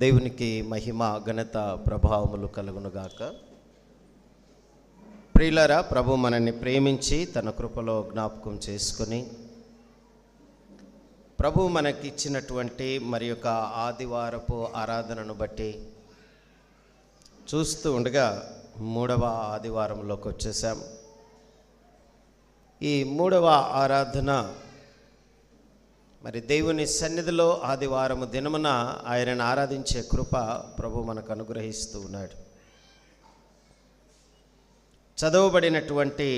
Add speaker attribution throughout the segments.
Speaker 1: దేవునికి మహిమ ఘనత ప్రభావములు కలుగునుగాక. ప్రియులారా, ప్రభు మనల్ని ప్రేమించి తన కృపలో జ్ఞాపకం చేసుకొని ప్రభు మనకిచ్చినటువంటి మరి యొక్క ఆదివారపు ఆరాధనను బట్టి చూస్తూ ఉండగా 3వ ఆదివారంలోకి వచ్చేసాం. ఈ 3వ ఆరాధన మరి దేవుని సన్నిధిలో ఆదివారము దినమున ఆయనను ఆరాధించే కృప ప్రభు మనకు అనుగ్రహిస్తూ ఉన్నాడు. చదవబడినటువంటి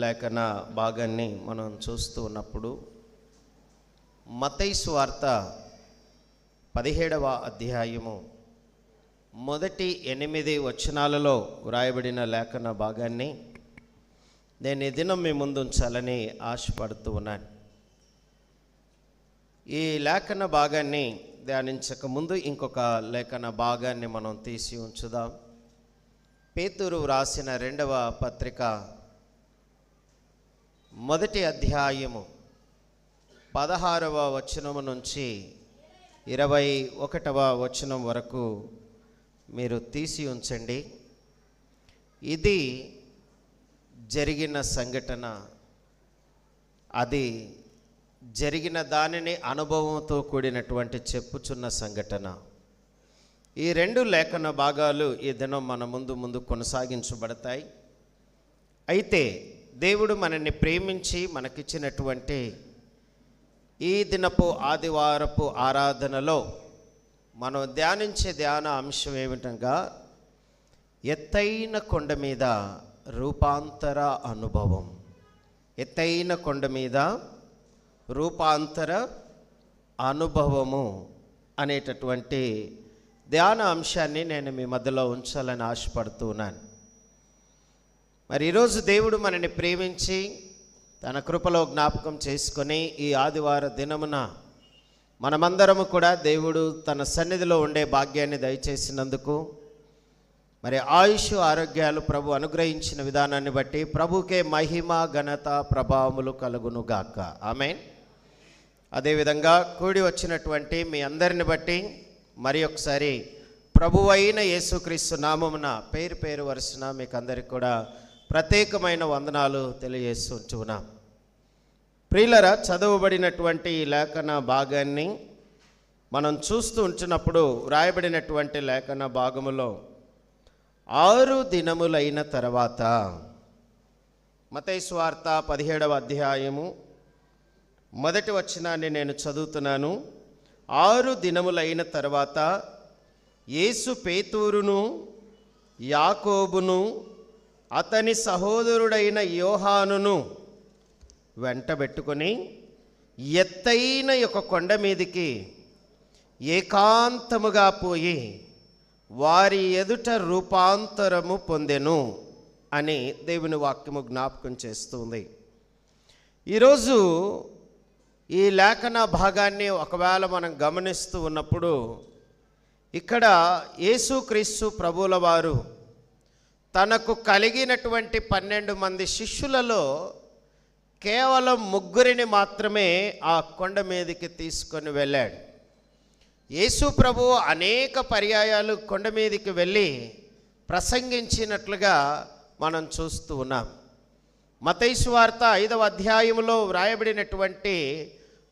Speaker 1: లేఖన భాగాన్ని మనం చూస్తూ ఉన్నప్పుడు మత్తయి సువార్త 17వ అధ్యాయము మొదటి 8 వచనాలలో వ్రాయబడిన లేఖన భాగాన్ని నేను ఈ దినం మీ ముందు ఉంచాలని ఆశపడుతూ ఉన్నాను. ఈ లేఖన భాగాన్ని ధ్యానించక ముందు ఇంకొక లేఖన భాగాన్ని మనం తీసి ఉంచుదాం. పేతురు వ్రాసిన 2వ పత్రిక 1వ అధ్యాయము 16వ వచనము నుంచి 21వ వచనం వరకు మీరు తీసి ఉంచండి. ఇది జరిగిన సంఘటన, అది జరిగిన దానిని అనుభవంతో కూడినటువంటి చెప్పుచున్న సంఘటన. ఈ 2 లేఖన భాగాలు ఈ దినం మన ముందు కొనసాగించబడతాయి. అయితే దేవుడు మనల్ని ప్రేమించి మనకిచ్చినటువంటి ఈ దినపు ఆదివారపు ఆరాధనలో మనం ధ్యానించే ధ్యాన అంశం ఏమిటనగా ఎత్తైన కొండ మీద రూపాంతర అనుభవం. ఎత్తైన కొండ మీద రూపాంతర అనుభవము అనేటటువంటి ధ్యాన అంశాన్ని నేను మీ మధ్యలో ఉంచాలని ఆశపడుతున్నాను. మరి ఈరోజు దేవుడు మనల్ని ప్రేమించి తన కృపలో జ్ఞాపకం చేసుకొని ఈ ఆదివార దినమున మనమందరము కూడా దేవుడు తన సన్నిధిలో ఉండే భాగ్యాన్ని దయచేసినందుకు మరి ఆయుష్ ఆరోగ్యాలు ప్రభు అనుగ్రహించిన విధానాన్ని బట్టి ప్రభుకే మహిమ ఘనత ప్రభావములు కలుగునుగాక. ఆమేన్. అదేవిధంగా కూడి వచ్చినటువంటి మీ అందరిని బట్టి మరి ఒకసారి ప్రభువైన యేసుక్రీస్తు నామమున పేరు వరుసన మీకు అందరికి కూడా ప్రత్యేకమైన వందనాలు తెలియజేస్తున్నాం. ప్రియులరా, చదవబడినటువంటి ఈ లేఖన భాగాన్ని మనం చూస్తూ ఉంటున్నప్పుడు వ్రాయబడినటువంటి లేఖన భాగములో 6 దినములైన తర్వాత, మత్తయి సువార్త 17వ అధ్యాయము 1వ వచనాన్ని నేను చదువుతున్నాను. 6 దినములైన తర్వాత యేసు పేతురును యాకోబును అతని సహోదరుడైన యోహానును వెంటబెట్టుకొని ఎత్తైన ఒక కొండ మీదికి ఏకాంతముగా పోయి వారి ఎదుట రూపాంతరము పొందెను అని దేవుని వాక్యము జ్ఞాపకం చేస్తుంది. ఈరోజు ఈ లేఖన భాగాన్ని ఒకవేళ మనం గమనిస్తూ ఉన్నప్పుడు ఇక్కడ యేసుక్రీస్తు ప్రభువుల వారు తనకు కలిగినటువంటి 12 మంది శిష్యులలో కేవలం 3 మాత్రమే ఆ కొండ మీదకి తీసుకొని వెళ్ళాడు. యేసు ప్రభువు అనేక పర్యాయాలు కొండ మీదకి వెళ్ళి ప్రసంగించినట్లుగా మనం చూస్తూ ఉన్నాం. మత్తయి సువార్త 5వ అధ్యాయంలో వ్రాయబడినటువంటి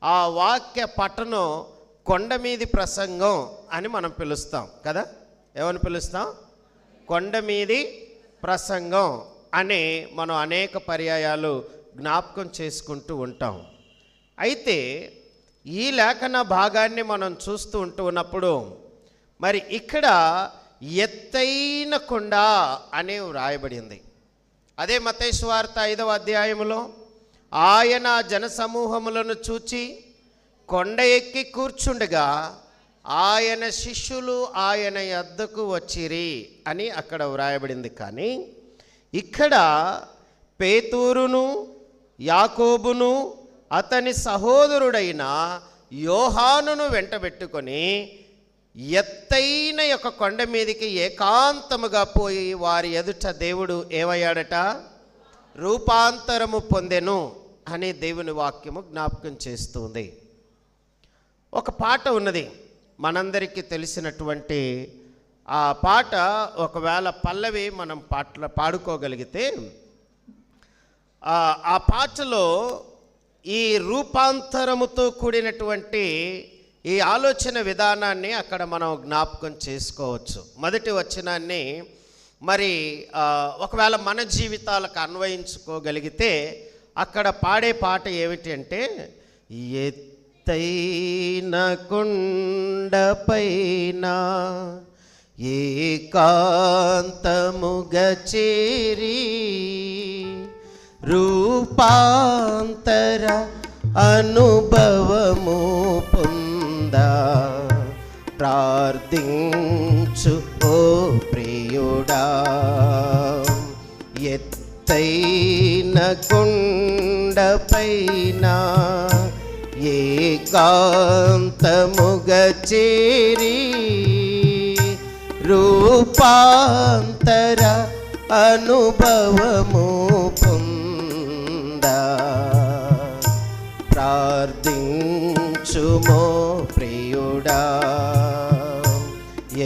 Speaker 1: ఆ వాక్య పఠనం కొండ మీది ప్రసంగం అని మనం పిలుస్తాం కదా. ఏమని పిలుస్తాం? కొండ మీది ప్రసంగం అని మనం అనేక పర్యాయాలు జ్ఞాపకం చేసుకుంటూ ఉంటాం. అయితే ఈ లేఖన భాగాన్ని మనం చూస్తూ ఉన్నప్పుడు మరి ఇక్కడ ఎత్తైన కొండ అని వ్రాయబడింది. అదే మత్తయి సువార్త 5వ అధ్యాయంలో ఆయన జనసమూహములను చూచి కొండ ఎక్కి కూర్చుండగా ఆయన శిష్యులు ఆయన యొద్దకు వచ్చిరి అని అక్కడ వ్రాయబడింది. కానీ ఇక్కడ పేతురును యాకోబును అతని సహోదరుడైన యోహానును వెంటబెట్టుకొని ఎత్తైన ఒక కొండ మీదకి ఏకాంతముగా పోయి వారి ఎదుట దేవుడు ఏమయ్యాడట? రూపాంతరము పొందెను అని దేవుని వాక్యము జ్ఞాపకం చేస్తుంది. ఒక పాట ఉన్నది, మనందరికీ తెలిసినటువంటి ఆ పాట ఒకవేళ పల్లవి మనం పాడుకోగలిగితే ఆ పాటలో ఈ రూపాంతరముతో కూడినటువంటి ఈ ఆలోచన విధానాన్ని అక్కడ మనం జ్ఞాపకం చేసుకోవచ్చు. మొదటి వచనాన్ని మరి ఒకవేళ మన జీవితాలకు అన్వయించుకోగలిగితే అక్కడ పాడే పాట ఏమిటి అంటే, ఎత్తైన కొండపైన ఏకాంతముగా చేరి రూపాంతర అనుభవము పొందా ప్రార్థించు ఓ ప్రియుడా. ఎత్తైన కొండపైన ఏకాంతముగా చేరి రూపాంతర అనుభవము పొందా ప్రార్థించుమో ప్రియుడా.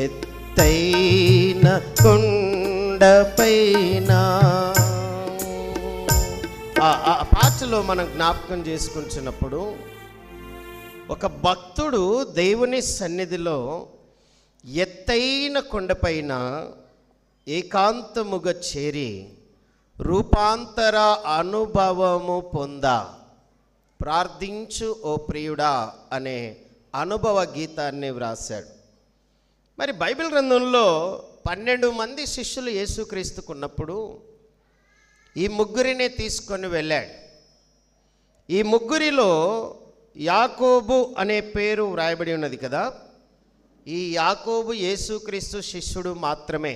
Speaker 1: ఎత్తైన కొండపైన ఆ పాటలో మనం జ్ఞాపకం చేసుకుంటున్నప్పుడు ఒక భక్తుడు దేవుని సన్నిధిలో ఎత్తైన కొండపైన ఏకాంతముగా చేరి రూపాంతర అనుభవము పొందా ప్రార్థించు ఓ ప్రియుడా అనే అనుభవ గీతాన్ని వ్రాశాడు. మరి బైబిల్ గ్రంథంలో 12 మంది శిష్యులు యేసుక్రీస్తుకున్నప్పుడు ఈ ముగ్గురినే తీసుకొని వెళ్ళాడు. ఈ ముగ్గురిలో యాకోబు అనే పేరు వ్రాయబడి ఉన్నది కదా. ఈ యాకోబు యేసుక్రీస్తు శిష్యుడు మాత్రమే.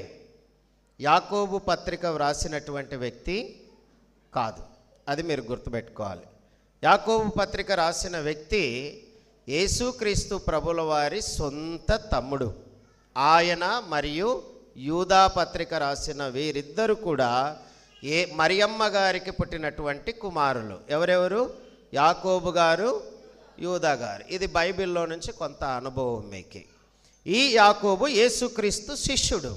Speaker 1: యాకోబు పత్రిక వ్రాసినటువంటి వ్యక్తి కాదు, అది మీరు గుర్తుపెట్టుకోవాలి. యాకోబు పత్రిక రాసిన వ్యక్తి యేసుక్రీస్తు ప్రభుల వారి సొంత తమ్ముడు. ఆయన మరియు యూదా పత్రిక రాసిన వీరిద్దరు కూడా మరియమ్మ గారికి పుట్టినటువంటి కుమారులు. ఎవరెవరు? యాకోబు గారు, యూదా గారు. ఇది బైబిల్లో నుంచి కొంత అనుభవం మీకు. ఈ యాకోబు యేసుక్రీస్తు శిష్యుడు.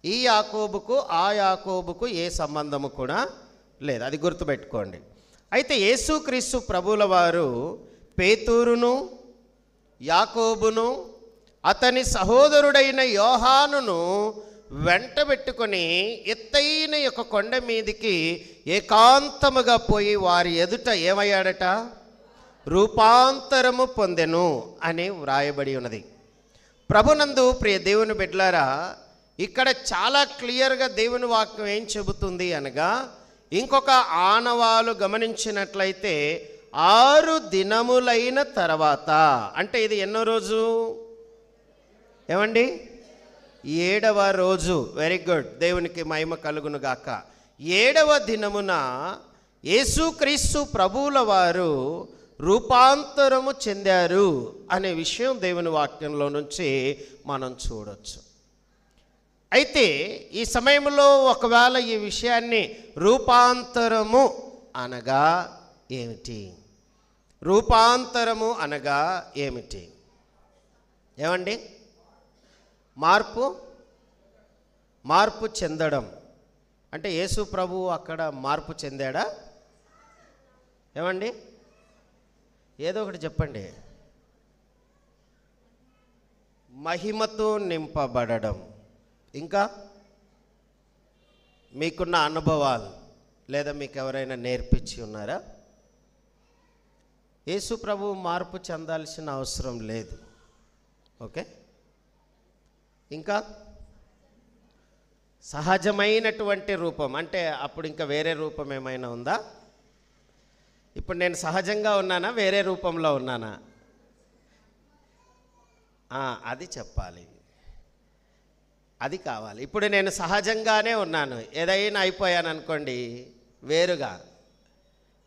Speaker 1: ఈ యాకోబుకు ఆ యాకోబుకు ఏ సంబంధము కూడా లేదు, అది గుర్తుపెట్టుకోండి. అయితే యేసుక్రీస్తు ప్రభుల వారు పేతురును, యాకోబును, అతని సహోదరుడైన యోహానును వెంటబెట్టుకొని ఎత్తైన యొక్క కొండ మీదికి ఏకాంతముగా పోయి వారి ఎదుట ఏమయ్యాడట? రూపాంతరము పొందెను అని వ్రాయబడి ఉన్నది. ప్రభునందు ప్రియ దేవుని బిడ్డలారా, ఇక్కడ చాలా క్లియర్గా దేవుని వాక్యం ఏం చెబుతుంది అనగా, ఇంకొక ఆనవాలు గమనించినట్లయితే 6 దినములైన తర్వాత, అంటే ఇది ఎన్నో రోజు? ఏమండి? 7వ రోజు. వెరీ గుడ్, దేవునికి మహిమ కలుగును గాక. 7వ దినమున యేసుక్రీస్తు ప్రభువుల వారు రూపాంతరము చెందారు అనే విషయం దేవుని వాక్యంలో నుంచి మనం చూడొచ్చు. అయితే ఈ సమయంలో ఒకవేళ ఈ విషయాన్ని రూపాంతరము అనగా ఏమిటి? రూపాంతరము అనగా ఏమిటి? ఏమండి? మార్పు చెందడం అంటే యేసు ప్రభువు అక్కడ మార్పు చెందాడా? ఏమండి? ఏదో ఒకటి చెప్పండి. మహిమతో నింపబడడం. ఇంకా మీకున్న అనుభవాలు లేదా మీకు ఎవరైనా నేర్పించి ఉన్నారా? యేసు ప్రభువు మార్పు చెందాల్సిన అవసరం లేదు. ఓకే. ఇంకా సహజమైనటువంటి రూపం అంటే అప్పుడు ఇంకా వేరే రూపం ఏమైనా ఉందా? ఇప్పుడు నేను సహజంగా ఉన్నానా, వేరే రూపంలో ఉన్నానా? అది చెప్పాలి, అది కావాలి. ఇప్పుడు నేను సహజంగానే ఉన్నాను, ఏదైనా అయిపోయాను అనుకోండి వేరుగా.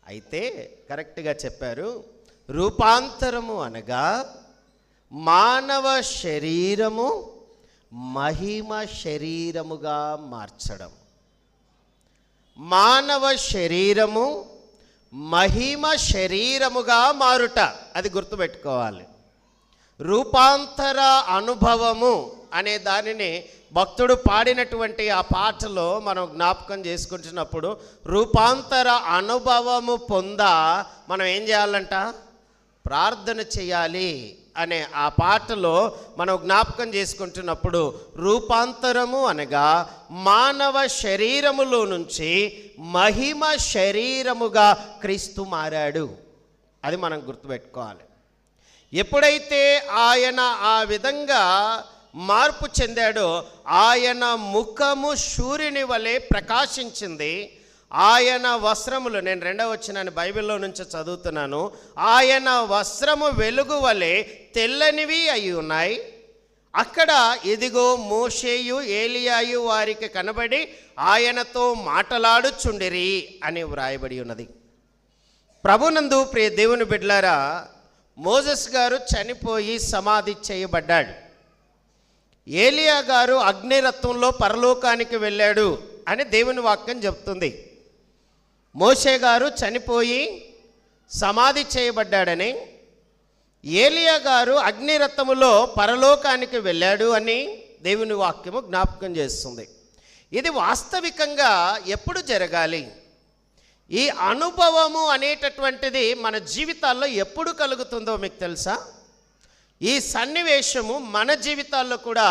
Speaker 1: అయితే కరెక్ట్గా చెప్పారు. రూపాంతరము అనగా మానవ శరీరము మహిమ శరీరముగా మార్చడం. మానవ శరీరము మహిమ శరీరముగా మారుట, అది గుర్తుపెట్టుకోవాలి. రూపాంతర అనుభవము అనే దానిని భక్తుడు పాడినటువంటి ఆ పాటలో మనం జ్ఞాపకం చేసుకుంటున్నప్పుడు రూపాంతర అనుభవము మనం ఏం చేయాలంట? ప్రార్థన చేయాలి అనే ఆ పాటలో మనం జ్ఞాపకం చేసుకుంటున్నప్పుడు రూపాంతరము అనగా మానవ శరీరములో నుంచి మహిమ శరీరముగా క్రీస్తు మారాడు. అది మనం గుర్తుపెట్టుకోవాలి. ఎప్పుడైతే ఆయన ఆ విధంగా మార్పు చెందాడో ఆయన ముఖము సూర్యుని వలె ప్రకాశించింది. ఆయన వస్త్రములు, నేను 2వ వచనాన్ని బైబిల్లో నుంచి చదువుతున్నాను, ఆయన వస్త్రము వెలుగు వలె తెల్లనివి అయి ఉన్నాయి. అక్కడ ఇదిగో మోషేయు ఏలియాయు వారికి కనబడి ఆయనతో మాటలాడుచుండిరి అని వ్రాయబడి ఉన్నది. ప్రభునందు ప్రియ దేవుని బిడ్డలారా, మోసెస్ గారు చనిపోయి సమాధి చేయబడ్డాడు. ఏలియా గారు అగ్నిరథంలో పరలోకానికి వెళ్ళాడు అని దేవుని వాక్యం చెప్తుంది. మోషే గారు చనిపోయి సమాధి చేయబడ్డాడని, ఏలియా గారు అగ్నిరథములో పరలోకానికి వెళ్ళాడు అని దేవుని వాక్యము జ్ఞాపకం చేస్తుంది. ఇది వాస్తవికంగా ఎప్పుడు జరగాలి? ఈ అనుభవము అనేటటువంటిది మన జీవితాల్లో ఎప్పుడు కలుగుతుందో మీకు తెలుసా? ఈ సన్నివేశము మన జీవితాల్లో కూడా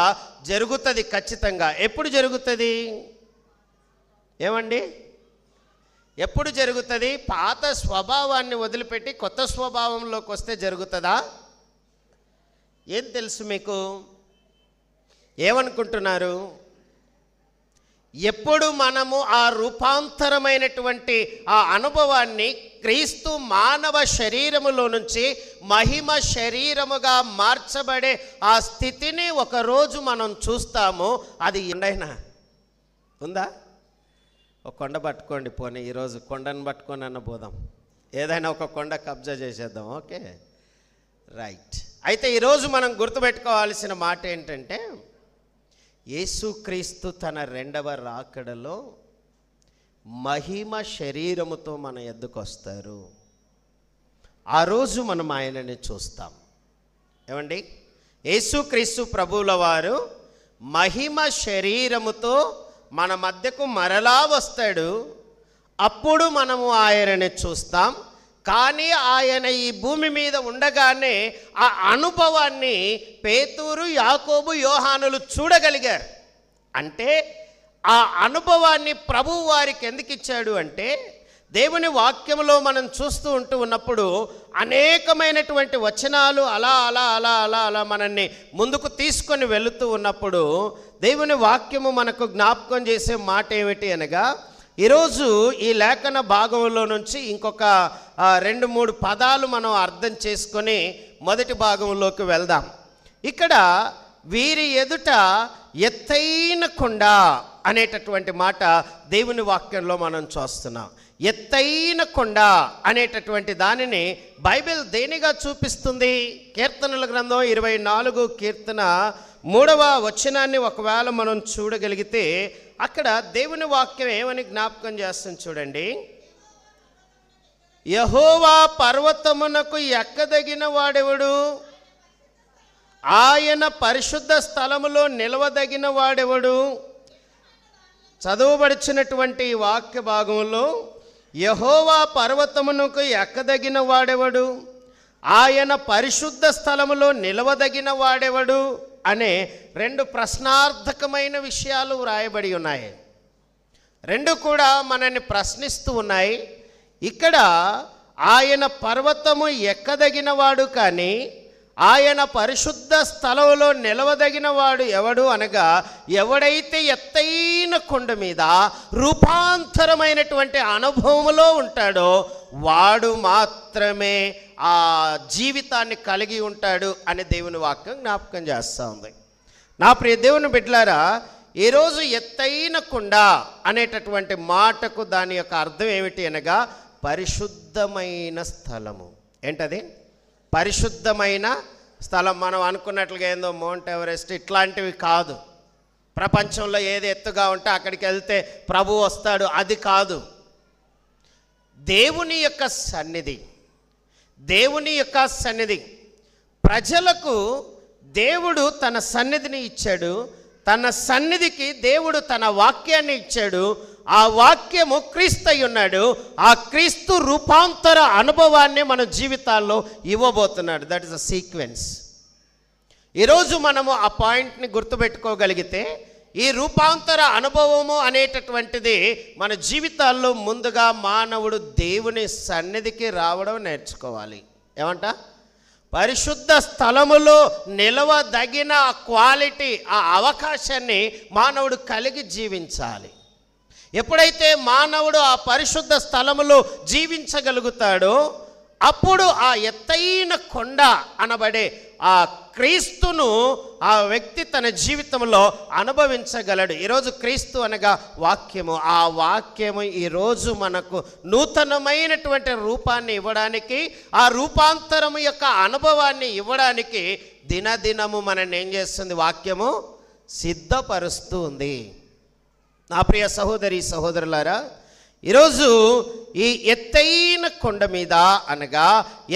Speaker 1: జరుగుతుంది ఖచ్చితంగా. ఎప్పుడు జరుగుతుంది? ఏమండి, ఎప్పుడు జరుగుతుంది? పాత స్వభావాన్ని వదిలిపెట్టి కొత్త స్వభావంలోకి వస్తే జరుగుతుందా? ఏం తెలుసు మీకు? ఏమనుకుంటున్నారు? ఎప్పుడు మనము ఆ రూపాంతరమైనటువంటి ఆ అనుభవాన్ని క్రీస్తు మానవ శరీరములో నుంచి మహిమ శరీరముగా మార్చబడే ఆ స్థితిని ఒకరోజు మనం చూస్తాము. అది ఎండైనా ఉందా? ఒక కొండ పట్టుకోండి, పోనీ ఈరోజు కొండను పట్టుకొని అన్న పోదాం, ఏదైనా ఒక కొండ కబ్జా చేసేద్దాం. Okay, right. అయితే ఈరోజు మనం గుర్తుపెట్టుకోవాల్సిన మాట ఏంటంటే, యేసుక్రీస్తు తన 2వ రాకడలో మహిమ శరీరముతో మన ఎద్దుకు వస్తారు. ఆ రోజు మనం ఆయనని చూస్తాం. ఏమండి, యేసుక్రీస్తు ప్రభువుల వారు మహిమ శరీరముతో మన మధ్యకు మరలా వస్తాడు. అప్పుడు మనము ఆయనని చూస్తాం. కానీ ఆయన ఈ భూమి మీద ఉండగానే ఆ అనుభవాన్ని పేతురు, యాకోబు, యోహానులు చూడగలిగారు. అంటే ఆ అనుభవాన్ని ప్రభువు వారికి ఎందుకు ఇచ్చాడు అంటే, దేవుని వాక్యంలో మనం చూస్తూ ఉన్నప్పుడు అనేకమైనటువంటి వచనాలు అలా అలా అలా అలా అలా మనల్ని ముందుకు తీసుకొని వెళుతూ ఉన్నప్పుడు దేవుని వాక్యము మనకు జ్ఞాపకం చేసే మాట ఏమిటి అనగా, ఈరోజు ఈ లేఖన భాగంలో నుంచి ఇంకొక 2-3 పదాలు మనం అర్థం చేసుకొని మొదటి భాగంలోకి వెళ్దాం. ఇక్కడ వీరి ఎదుట ఎత్తైన కొండ అనేటటువంటి మాట దేవుని వాక్యంలో మనం చూస్తున్నాం. ఎత్తైన కొండ అనేటటువంటి దానిని బైబిల్ దేనిగా చూపిస్తుంది? కీర్తనల గ్రంథం 24 కీర్తన 3వ వచనాన్ని ఒకవేళ మనం చూడగలిగితే అక్కడ దేవుని వాక్యం ఏమని జ్ఞాపకం చేస్తుంది చూడండి. యెహోవా పర్వతమునకు ఎక్కదగిన వాడెవడు? ఆయన పరిశుద్ధ స్థలములో నిలవదగిన వాడెవడు? చదువుబడిచినటువంటి వాక్య భాగంలో యెహోవా పర్వతమునకు ఎక్కదగిన వాడెవడు? ఆయన పరిశుద్ధ స్థలములో నిలవదగిన వాడెవడు అనే 2 ప్రశ్నార్థకమైన విషయాలు వ్రాయబడి ఉన్నాయి. 2 కూడా మనల్ని ప్రశ్నిస్తూ ఉన్నాయి. ఇక్కడ ఆయన పర్వతము ఎక్కదగిన వాడు, కానీ ఆయన పరిశుద్ధ స్థలంలో నిలవదగిన వాడు ఎవడు అనగా, ఎవడైతే ఎత్తైన కొండ మీద రూపాంతరమైనటువంటి అనుభవంలో ఉంటాడో వాడు మాత్రమే ఆ జీవితాన్ని కలిగి ఉంటాడు అని దేవుని వాక్యం జ్ఞాపకం చేస్తూ ఉంది. నా ప్రియ దేవుని బిడ్డలారా, ఈరోజు ఎత్తైన కొండ అనేటటువంటి మాటకు దాని యొక్క అర్థం ఏమిటి అనగా, పరిశుద్ధమైన స్థలము. ఏంటది? పరిశుద్ధమైన స్థలం. మనం అనుకున్నట్లుగా ఏందో మౌంట్ ఎవరెస్ట్ ఇట్లాంటివి కాదు. ప్రపంచంలో ఏది ఎత్తుగా ఉంటే అక్కడికి వెళ్తే ప్రభు వస్తాడు, అది కాదు. దేవుని యొక్క సన్నిధి, దేవుని యొక్క సన్నిధి. ప్రజలకు దేవుడు తన సన్నిధిని ఇచ్చాడు. తన సన్నిధికి దేవుడు తన వాక్యాన్ని ఇచ్చాడు. ఆ వాక్యము క్రీస్తు అయి ఉన్నాడు. ఆ క్రీస్తు రూపాంతర అనుభవాన్ని మన జీవితాల్లో ఇవ్వబోతున్నాడు. That is a sequence. ఈరోజు మనము ఆ పాయింట్ని గుర్తుపెట్టుకోగలిగితే ఈ రూపాంతర అనుభవము అనేటటువంటిది మన జీవితాల్లో ముందుగా మానవుడు దేవుని సన్నిధికి రావడం నేర్చుకోవాలి. ఏమంట? పరిశుద్ధ స్థలములో నిలవదగిన క్వాలిటీ, ఆ అవకాశాన్ని మానవుడు కలిగి జీవించాలి. ఎప్పుడైతే మానవుడు ఆ పరిశుద్ధ స్థలములో జీవించగలుగుతాడో అప్పుడు ఆ ఎత్తైన కొండ అనబడే ఆ క్రీస్తును ఆ వ్యక్తి తన జీవితంలో అనుభవించగలడు. ఈరోజు క్రీస్తు అనగా వాక్యము. ఆ వాక్యము ఈరోజు మనకు నూతనమైనటువంటి రూపాన్ని ఇవ్వడానికి, ఆ రూపాంతరము యొక్క అనుభవాన్ని ఇవ్వడానికి దినదినము మనల్ని ఏం చేస్తుంది? వాక్యము సిద్ధపరుస్తూ ఉంది. నా ప్రియ సహోదరి సహోదరులారా, ఈరోజు ఈ ఎత్తైన కొండ మీద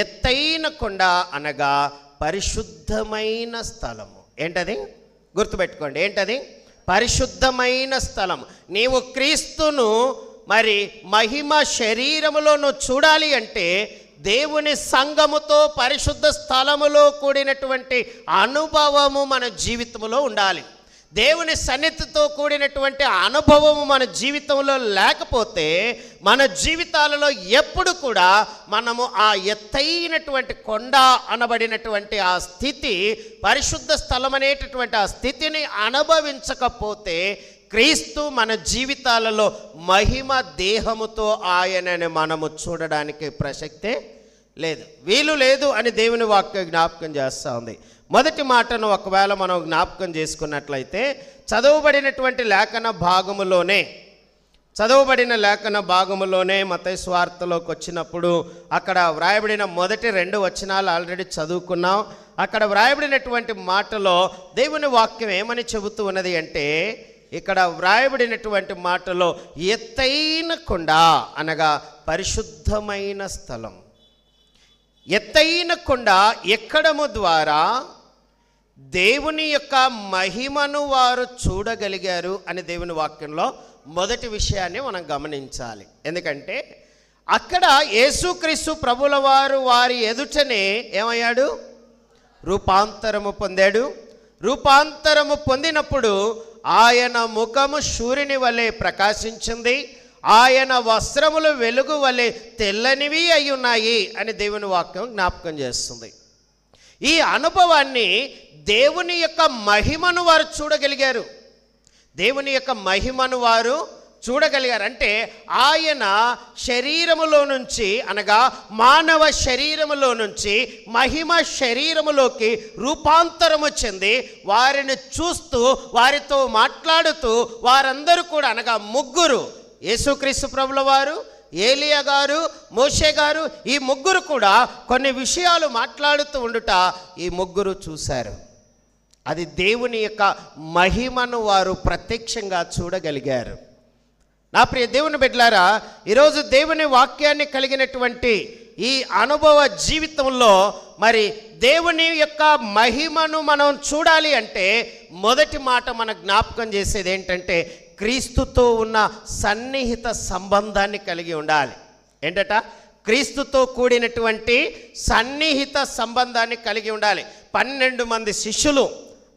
Speaker 1: ఎత్తైన కొండ అనగా పరిశుద్ధమైన స్థలము. ఏంటది? గుర్తుపెట్టుకోండి. ఏంటది? పరిశుద్ధమైన స్థలం. నీవు క్రీస్తును మరి మహిమ శరీరములో నువ్వు చూడాలి అంటే దేవుని సంఘముతో పరిశుద్ధ స్థలములో కూడినటువంటి అనుభవము మన జీవితంలో ఉండాలి. దేవుని సన్నిధితో కూడినటువంటి అనుభవము మన జీవితంలో లేకపోతే మన జీవితాలలో ఎప్పుడు కూడా మనము ఆ ఎత్తైనటువంటి కొండ అనబడినటువంటి ఆ స్థితి, పరిశుద్ధ స్థలం అనేటటువంటి ఆ స్థితిని అనుభవించకపోతే క్రీస్తు మన జీవితాలలో మహిమ దేహముతో ఆయనని మనము చూడడానికి ప్రసక్తే లేదు, వీలు లేదు అని దేవుని వాక్యం జ్ఞాపకం చేస్తూ ఉంది. మొదటి మాటను ఒకవేళ మనం జ్ఞాపకం చేసుకున్నట్లయితే చదవబడిన లేఖన భాగములోనే మత్తయి సువార్తలోకి వచ్చినప్పుడు అక్కడ వ్రాయబడిన మొదటి 2 వచనాలు ఆల్రెడీ చదువుకున్నాం. అక్కడ వ్రాయబడినటువంటి మాటలో దేవుని వాక్యం ఏమని చెబుతూ ఉన్నది అంటే, ఇక్కడ వ్రాయబడినటువంటి మాటలో ఎత్తైన కొండ అనగా పరిశుద్ధమైన స్థలం. ఎత్తైన కొండ ఎక్కడము ద్వారా దేవుని యొక్క మహిమను వారు చూడగలిగారు అని దేవుని వాక్యంలో మొదటి విషయాన్ని మనం గమనించాలి. ఎందుకంటే అక్కడ యేసుక్రీస్తు ప్రభుల వారు వారి ఎదుటనే ఏమయ్యాడు? రూపాంతరము పొందాడు. రూపాంతరము పొందినప్పుడు ఆయన ముఖము సూర్యుని వలె ప్రకాశించింది. ఆయన వస్త్రములు వెలుగు వలె తెల్లనివి అయి ఉన్నాయి అని దేవుని వాక్యం జ్ఞాపకం చేస్తుంది. ఈ అనుభవాన్ని దేవుని యొక్క మహిమను వారు చూడగలిగారు. దేవుని యొక్క మహిమను వారు చూడగలిగారు అంటే ఆయన శరీరములో నుంచి అనగా మానవ శరీరములో నుంచి మహిమ శరీరములోకి రూపాంతరము చెంది వారిని చూస్తూ వారితో మాట్లాడుతూ వారందరూ కూడా అనగా ముగ్గురు, యేసుక్రీస్తు ప్రభుల వారు, ఏలియా గారు, మోషే గారు, ఈ ముగ్గురు కూడా కొన్ని విషయాలు మాట్లాడుతూ ఉండుట ఈ ముగ్గురు చూశారు. అది దేవుని యొక్క మహిమను వారు ప్రత్యక్షంగా చూడగలిగారు. నా ప్రియ దేవుని బిడ్డలారా, ఈరోజు దేవుని వాక్యాన్ని కలిగినటువంటి ఈ అనుభవ జీవితంలో మరి దేవుని యొక్క మహిమను మనం చూడాలి అంటే మొదటి మాట మన జ్ఞాపకం చేసేది ఏంటంటే క్రీస్తుతో ఉన్న సన్నిహిత సంబంధాన్ని కలిగి ఉండాలి. ఏంటట? క్రీస్తుతో కూడినటువంటి సన్నిహిత సంబంధాన్ని కలిగి ఉండాలి. 12 మంది శిష్యులు,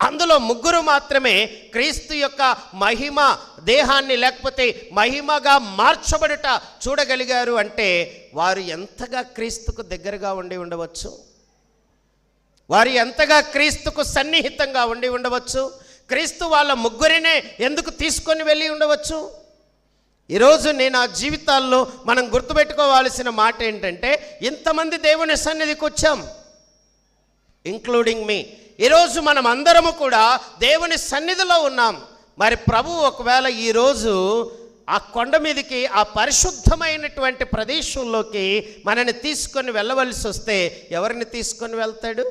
Speaker 1: అందులో 3 మాత్రమే క్రీస్తు యొక్క మహిమ దేహాన్ని లేకపోతే మహిమగా మార్చబడుట చూడగలిగారు అంటే వారు ఎంతగా క్రీస్తుకు దగ్గరగా ఉండి ఉండవచ్చు, వారు ఎంతగా క్రీస్తుకు సన్నిహితంగా ఉండి ఉండవచ్చు, క్రీస్తు వాళ్ళ ముగ్గురినే ఎందుకు తీసుకొని వెళ్ళి ఉండవచ్చు. ఈరోజు నేను ఆ జీవితాల్లో మనం గుర్తుపెట్టుకోవాల్సిన మాట ఏంటంటే ఇంతమంది దేవుని సన్నిధికి వచ్చాం, ఇంక్లూడింగ్ మీ. ఈరోజు మనం అందరము కూడా దేవుని సన్నిధిలో ఉన్నాం. మరి ప్రభు ఒకవేళ ఈరోజు ఆ కొండ మీదకి ఆ పరిశుద్ధమైనటువంటి ప్రదేశంలోకి మనని తీసుకొని వెళ్ళవలసి వస్తే ఎవరిని తీసుకొని వెళ్తాడు?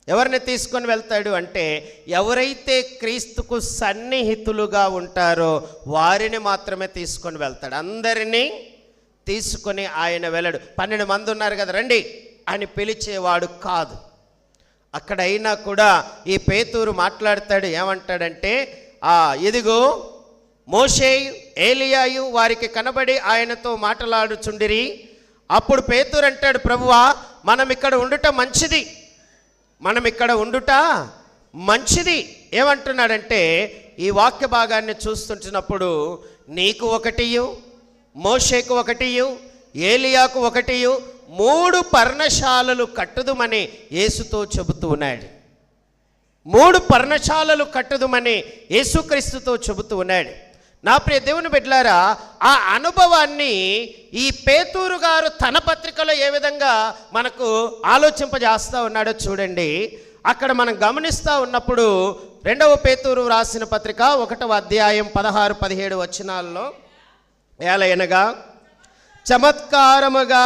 Speaker 1: ఎవరిని తీసుకొని వెళ్తాడు అంటే ఎవరైతే క్రీస్తుకు సన్నిహితులుగా ఉంటారో వారిని మాత్రమే తీసుకొని వెళ్తాడు. అందరినీ తీసుకొని ఆయన వెళ్ళడు. 12 మంది ఉన్నారు కదా రండి అని పిలిచేవాడు కాదు. అక్కడైనా కూడా ఈ పేతురు మాట్లాడతాడు. ఏమంటాడంటే, ఇదిగో మోషేయు ఏలియాయు వారికి కనబడి ఆయనతో మాట్లాడుచుండిరి. అప్పుడు పేతురు అంటాడు, ప్రభువా మనం ఇక్కడ ఉండుట మంచిది. ఏమంటున్నాడంటే, ఈ వాక్య భాగాన్ని చూస్తుంటున్నప్పుడు నీకు ఒకటియు, మోషేకు ఒకటియు, ఏలియాకు ఒకటియు 3 పర్ణశాలలు కట్టుదుమని యేసుతో చెబుతూ ఉన్నాడు. 3 పర్ణశాలలు కట్టుదుమని యేసుక్రీస్తుతో చెబుతూ ఉన్నాడు. నా ప్రియ దేవుని బిడ్డలారా, ఆ అనుభవాన్ని ఈ పేతురు గారు తన పత్రికలో ఏ విధంగా మనకు ఆలోచింపజేస్తూ ఉన్నాడో చూడండి. అక్కడ మనం గమనిస్తూ ఉన్నప్పుడు 2వ పేతురు రాసిన పత్రిక 1వ అధ్యాయం 16-17 వచనాల్లో, ఏలయనగా చమత్కారముగా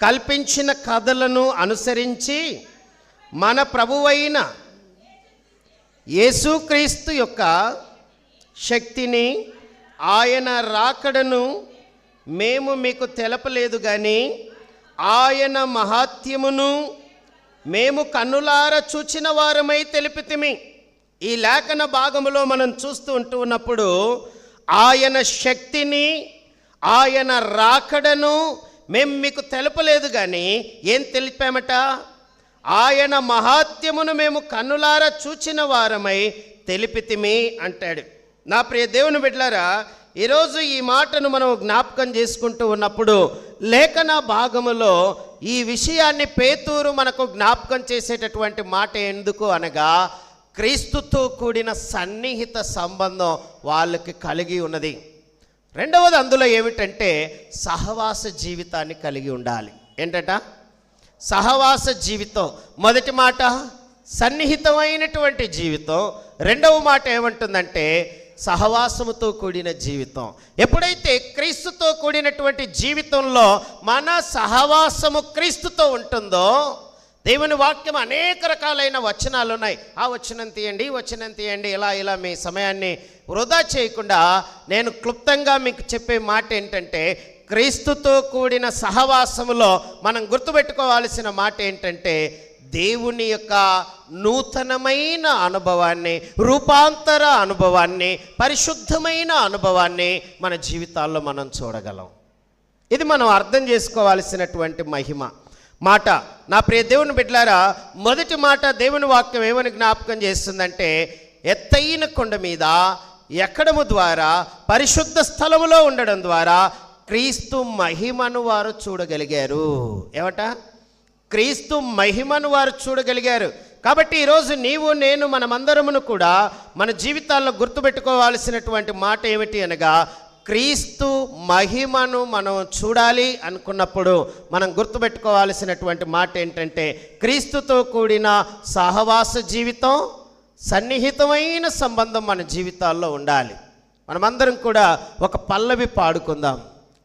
Speaker 1: కల్పించిన కథలను అనుసరించి మన ప్రభువైన యేసుక్రీస్తు యొక్క శక్తిని, ఆయన రాకడను మేము మీకు తెలపలేదు కానీ ఆయన మహాత్యమును మేము కన్నులార చూచిన వారమై తెలిపితిమి. ఈ లేఖన భాగములో మనం చూస్తూ ఉన్నప్పుడు ఆయన శక్తిని, ఆయన రాకడను మేము మీకు తెలపలేదు కానీ ఏం తెలిపామట? ఆయన మహాత్యమును మేము కన్నులార చూచిన వారమై తెలిపితిమి అంటాడు. నా ప్రియ దేవుని బిడ్డలారా, ఈరోజు ఈ మాటను మనం జ్ఞాపకం చేసుకుంటూ ఉన్నప్పుడు లేఖన భాగములో ఈ విషయాన్ని పేతురు మనకు జ్ఞాపకం చేసేటటువంటి మాట ఎందుకు అనగా, క్రీస్తుతో కూడిన సన్నిహిత సంబంధం వాళ్ళకి కలిగి ఉన్నది. రెండవది అందులో ఏమిటంటే సహవాస జీవితాన్ని కలిగి ఉండాలి. ఏంటంట? సహవాస జీవితం. మొదటి మాట సన్నిహితమైనటువంటి జీవితం. రెండవ మాట ఏమంటుందంటే సహవాసముతో కూడిన జీవితం. ఎప్పుడైతే క్రీస్తుతో కూడినటువంటి జీవితంలో మన సహవాసము క్రీస్తుతో ఉంటుందో, దేవుని వాక్యం అనేక రకాలైన వచనాలు ఉన్నాయి. ఆ వచనం తీయండి, ఈ వచనం తీయండి, ఇలా మీ సమయాన్ని వృధా చేయకుండా నేను క్లుప్తంగా మీకు చెప్పే మాట ఏంటంటే, క్రీస్తుతో కూడిన సహవాసములో మనం గుర్తుపెట్టుకోవాల్సిన మాట ఏంటంటే, దేవుని యొక్క నూతనమైన అనుభవాన్ని, రూపాంతర అనుభవాన్ని, పరిశుద్ధమైన అనుభవాన్ని మన జీవితాల్లో మనం చూడగలం. ఇది మనం అర్థం చేసుకోవాల్సినటువంటి మహిమ మాట. నా ప్రియ దేవుని బిడ్డలారా, మొదటి మాట దేవుని వాక్యం ఏమని జ్ఞాపకం చేస్తుందంటే, ఎత్తైన కొండ మీద ఎక్కడము ద్వారా, పరిశుద్ధ స్థలములో ఉండడం ద్వారా క్రీస్తు మహిమను వారు చూడగలిగారు. ఏమట? క్రీస్తు మహిమను వారు చూడగలిగారు. కాబట్టి ఈరోజు నీవు నేను మనమందరమును కూడా మన జీవితాల్లో గుర్తుపెట్టుకోవాల్సినటువంటి మాట ఏమిటి అనగా, క్రీస్తు మహిమను మనం చూడాలి అనుకున్నప్పుడు మనం గుర్తుపెట్టుకోవాల్సినటువంటి మాట ఏంటంటే, క్రీస్తుతో కూడిన సహవాస జీవితం, సన్నిహితమైన సంబంధం మన జీవితాల్లో ఉండాలి. మనమందరం కూడా ఒక పల్లవి పాడుకుందాం.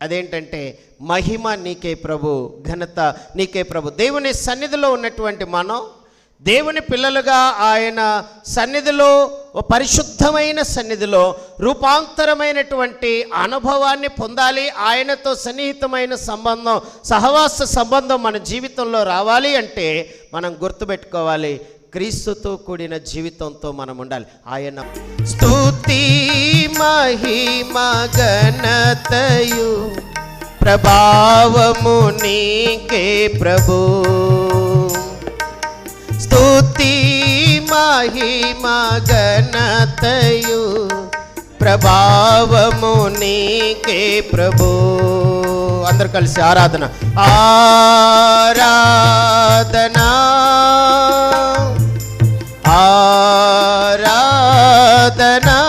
Speaker 1: అదేంటంటే, మహిమ నీకే ప్రభు, ఘనత నీకే ప్రభు. దేవుని సన్నిధిలో ఉన్నటువంటి మనం, దేవుని పిల్లలుగా ఆయన సన్నిధిలో, పరిశుద్ధమైన సన్నిధిలో రూపాంతరమైనటువంటి అనుభవాన్ని పొందాలి. ఆయనతో సన్నిహితమైన సంబంధం, సహవాస సంబంధం మన జీవితంలో రావాలి అంటే మనం గుర్తుపెట్టుకోవాలి, క్రీస్తుతో కూడిన జీవితంతో మనం ఉండాలి. ఆయన స్తుతి మహిమ ఘనతయు ప్రభావము నీకే ప్రభు. స్తుతి మహిమ ఘనతయు ప్రభావము నీకే ప్రభు. అందరూ కలిసి ఆరాధన. ఆరాధనా ఆరాధనా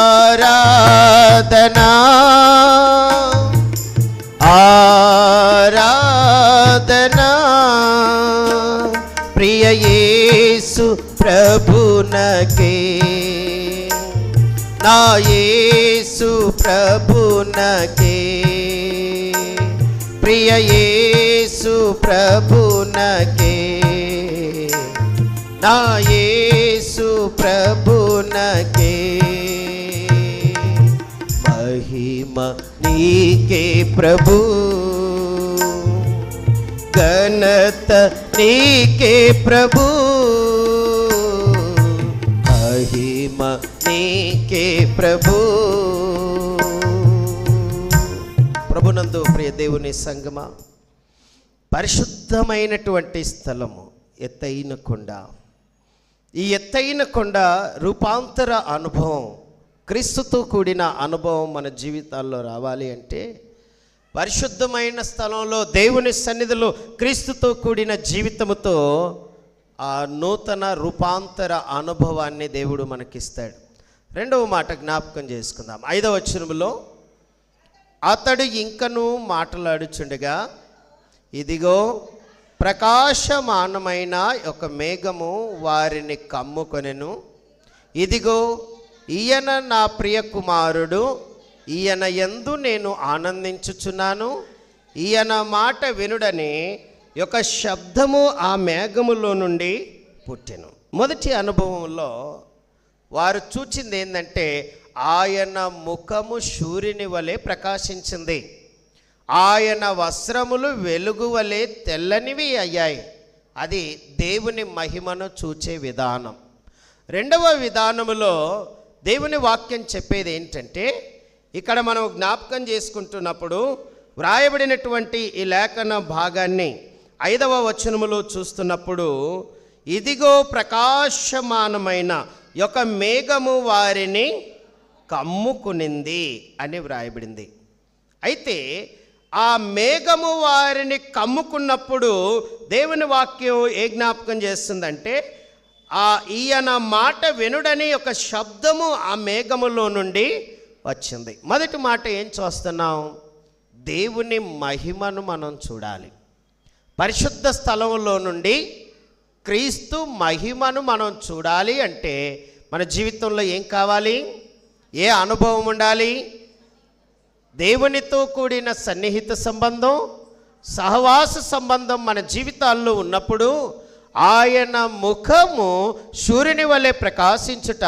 Speaker 1: ఆరాధనా ఆరాధనా ప్రియ యేసు ప్రభునకే, నా యేసు ప్రభునకే, ప్రియ యేసు ప్రభునకే, నా యేసు ప్రభునకే. మహిమ నీకే ప్రభు, ఘనత నీకే ప్రభు, మహిమ నీకే ప్రభు. ప్రభునందు ప్రియ దేవుని సంగమా, పరిశుద్ధమైనటువంటి స్థలము ఎత్తైన కొండ. ఈ ఎత్తైన కొండ రూపాంతర అనుభవం, క్రీస్తుతో కూడిన అనుభవం మన జీవితాల్లో రావాలి అంటే పరిశుద్ధమైన స్థలంలో దేవుని సన్నిధిలో క్రీస్తుతో కూడిన జీవితముతో ఆ నూతన రూపాంతర అనుభవాన్ని దేవుడు మనకిస్తాడు. రెండవ మాట జ్ఞాపకం చేసుకుందాం. 5వ వచనములో, అతడు ఇంకనూ మాట్లాడుచుండగా ఇదిగో ప్రకాశమానమైన ఒక మేఘము వారిని కమ్ముకొనెను. ఇదిగో ఈయన నా ప్రియ కుమారుడు, ఈయన యందు నేను ఆనందించుచున్నాను, ఈయన మాట వినుడని ఒక శబ్దము ఆ మేఘములో నుండి పుట్టెను. మొదటి అనుభవంలో వారు చూచింది ఏంటంటే ఆయన ముఖము సూర్యుని వలె ప్రకాశించింది, ఆయన వస్త్రములు వెలుగు వలె తెల్లనివి అయ్యాయి. అది దేవుని మహిమను చూచే విధానం. రెండవ విధానములో దేవుని వాక్యం చెప్పేది ఏంటంటే, ఇక్కడ మనం జ్ఞాపకం చేసుకుంటున్నప్పుడు వ్రాయబడినటువంటి ఈ లేఖన భాగాన్ని 5వ వచనములో చూస్తున్నప్పుడు, ఇదిగో ప్రకాశమానమైన ఒక మేఘము వారిని కమ్ముకునింది అని వ్రాయబడింది. అయితే ఆ మేఘము వారిని కమ్ముకున్నప్పుడు దేవుని వాక్యం ఏ జ్ఞాపకం చేస్తుందంటే, ఈయన మాట వినుడని ఒక శబ్దము ఆ మేఘములో నుండి వచ్చింది. మొదటి మాట ఏం చూస్తున్నాం? దేవుని మహిమను మనం చూడాలి. పరిశుద్ధ స్థలంలో నుండి క్రీస్తు మహిమను మనం చూడాలి అంటే మన జీవితంలో ఏం కావాలి? ఏ అనుభవం ఉండాలి? దేవునితో కూడిన సన్నిహిత సంబంధం, సహవాస సంబంధం మన జీవితాల్లో ఉన్నప్పుడు ఆయన ముఖము సూర్యుని వలె ప్రకాశించుట,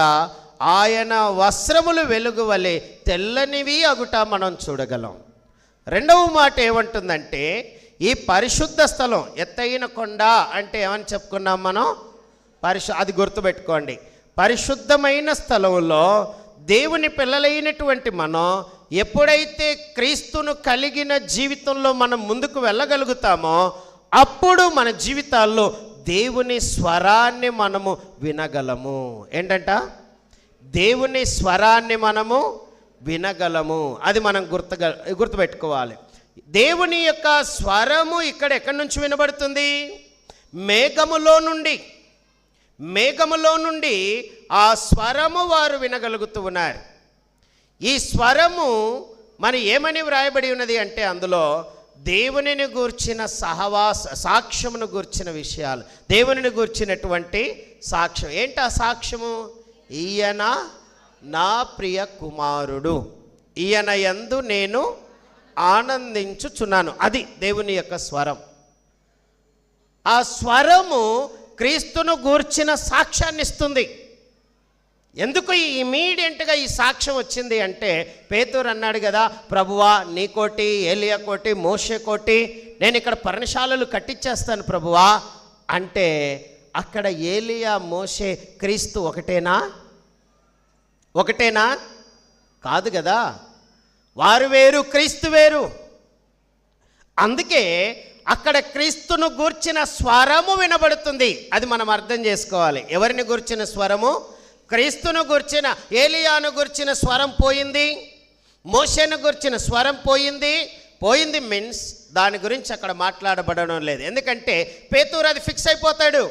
Speaker 1: ఆయన వస్త్రములు వెలుగు వలె తెల్లనివి అగుట మనం చూడగలం. రెండవ మాట ఏమంటుందంటే, ఈ పరిశుద్ధ స్థలం ఎత్తైన కొండ అంటే ఏమని చెప్పుకున్నాం మనం? అది గుర్తుపెట్టుకోండి. పరిశుద్ధమైన స్థలంలో దేవుని పిల్లలైనటువంటి మనం ఎప్పుడైతే క్రీస్తును కలిగిన జీవితంలో మనం ముందుకు వెళ్ళగలుగుతామో అప్పుడు మన జీవితాల్లో దేవుని స్వరాన్ని మనము వినగలము. ఏంటంట? దేవుని స్వరాన్ని మనము వినగలము. అది మనం గుర్తుపెట్టుకోవాలి. దేవుని యొక్క స్వరము ఇక్కడ ఎక్కడి నుంచి వినబడుతుంది? మేఘములో నుండి. మేఘములో నుండి ఆ స్వరము వారు వినగలుగుతూ ఉన్నారు. ఈ స్వరము మన ఏమని వ్రాయబడి ఉన్నది అంటే, అందులో దేవునిని గూర్చిన సాక్ష్యమును గూర్చిన విషయాలు, దేవునిని గూర్చినటువంటి సాక్ష్యం. ఏంటి ఆ సాక్ష్యము? ఈయన నా ప్రియ కుమారుడు, ఈయన యందు నేను ఆనందించుచున్నాను. అది దేవుని యొక్క స్వరం. ఆ స్వరము క్రీస్తును గూర్చిన సాక్ష్యాన్ని ఇస్తుంది. ఎందుకు ఇమీడియట్గా ఈ సాక్ష్యం వచ్చింది అంటే, పేతురు అన్నాడు కదా, ప్రభువా నీ కోటి, ఏలియా కోటి, మోషే కోటి, నేను ఇక్కడ పర్ణశాలలు కట్టించేస్తాను ప్రభువా అంటే, అక్కడ ఏలియా, మోషే, క్రీస్తు ఒకటేనా? కాదు కదా. వారు వేరు, క్రీస్తు వేరు. అందుకే అక్కడ క్రీస్తును గూర్చిన స్వరము వినబడుతుంది. అది మనం అర్థం చేసుకోవాలి. ఎవరిని గూర్చిన స్వరము? క్రీస్తును గూర్చిన, ఏలియాను గూర్చిన స్వరం పోయింది, మోషేను గూర్చిన స్వరం పోయింది మీన్స్ దాని గురించి అక్కడ మాట్లాడబడడం లేదు. ఎందుకంటే పేతురు అది ఫిక్స్ అయిపోతాడు.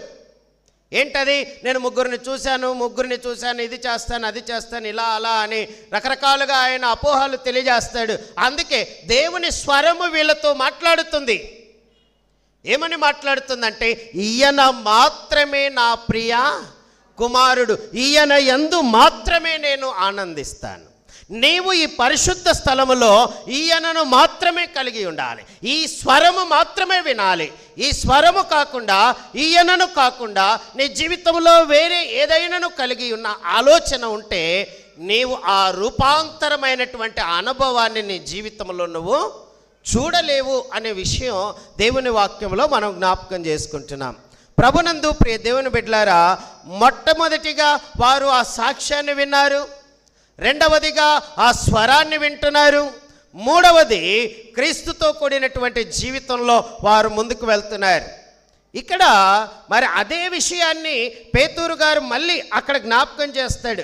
Speaker 1: ఏంటది? నేను ముగ్గురిని చూశాను, ఇది చేస్తాను, అది చేస్తాను, ఇలా అలా అని రకరకాలుగా ఆయన అపోహలు తెలియజేస్తాడు. అందుకే దేవుని స్వరము వీళ్ళతో మాట్లాడుతుంది. ఏమని మాట్లాడుతుందంటే, ఈయన మాత్రమే నా ప్రియ కుమారుడు, ఈయన యందు మాత్రమే నేను ఆనందిస్తాను. నీవు ఈ పరిశుద్ధ స్థలములో ఈయనను మాత్రమే కలిగి ఉండాలి. ఈ స్వరము మాత్రమే వినాలి. ఈ స్వరము కాకుండా, ఈయనను కాకుండా నీ జీవితంలో వేరే ఏదైనాను కలిగి ఉన్న ఆలోచన ఉంటే నీవు ఆ రూపాంతరమైనటువంటి అనుభవాన్ని నీ జీవితంలో నువ్వు చూడలేవు అనే విషయం దేవుని వాక్యంలో మనం జ్ఞాపకం చేసుకుంటున్నాం. ప్రభునందు ప్రియ దేవుని బిడ్డలారా, మొట్టమొదటిగా వారు ఆ సాక్ష్యాన్ని విన్నారు, రెండవదిగా ఆ స్వరాన్ని వింటున్నారు, మూడవది క్రీస్తుతో కూడినటువంటి జీవితంలో వారు ముందుకు వెళ్తున్నారు. ఇక్కడ మరి అదే విషయాన్ని పేతురు గారు మళ్ళీ అక్కడ జ్ఞాపకం చేస్తాడు.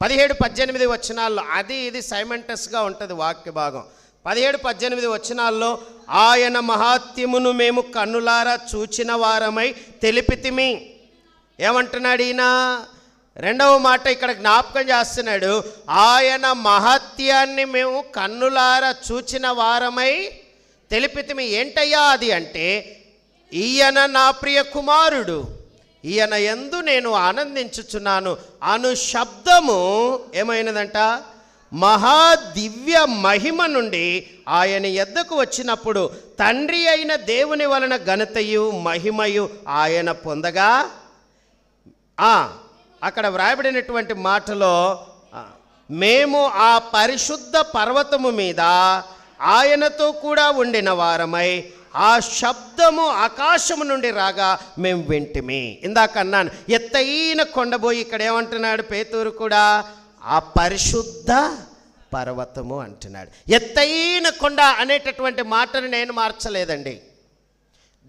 Speaker 1: 17-18 వచనాల్లో అది ఇది సైమెంటస్గా ఉంటుంది వాక్య భాగం. 17-18 వచనాల్లో ఆయన మహాత్యమును మేము కన్నులారా చూచిన వారమై తెలిపితిమి. ఏమంటున్నాడు ఈయన? రెండవ మాట ఇక్కడ జ్ఞాపకం చేస్తున్నాడు, ఆయన మహత్యాన్ని మేము కన్నులారా చూచిన వారమై తెలిపితిమి. ఏంటయ్యా అది అంటే, ఈయన నా ప్రియ కుమారుడు, ఈయన యందు నేను ఆనందించుచున్నాను అను శబ్దము ఏమైనదంట? మహాదివ్య మహిమ నుండి ఆయన యొద్దకు వచ్చినప్పుడు తండ్రి అయిన దేవుని వలన ఘనతయు మహిమయు ఆయన పొందగా, అక్కడ వ్రాయబడినటువంటి మాటలో మేము ఆ పరిశుద్ధ పర్వతము మీద ఆయనతో కూడా ఉండిన వారమై ఆ శబ్దము ఆకాశము నుండి రాగా మేము వింటిమి. ఇందాక అన్నాను, ఎత్తైన కొండబోయి ఇక్కడ ఏమంటున్నాడు పేతురు కూడా? ఆ పరిశుద్ధ పర్వతము అంటున్నాడు. ఎత్తైన కొండ అనేటటువంటి మాటను నేను మార్చలేదండి.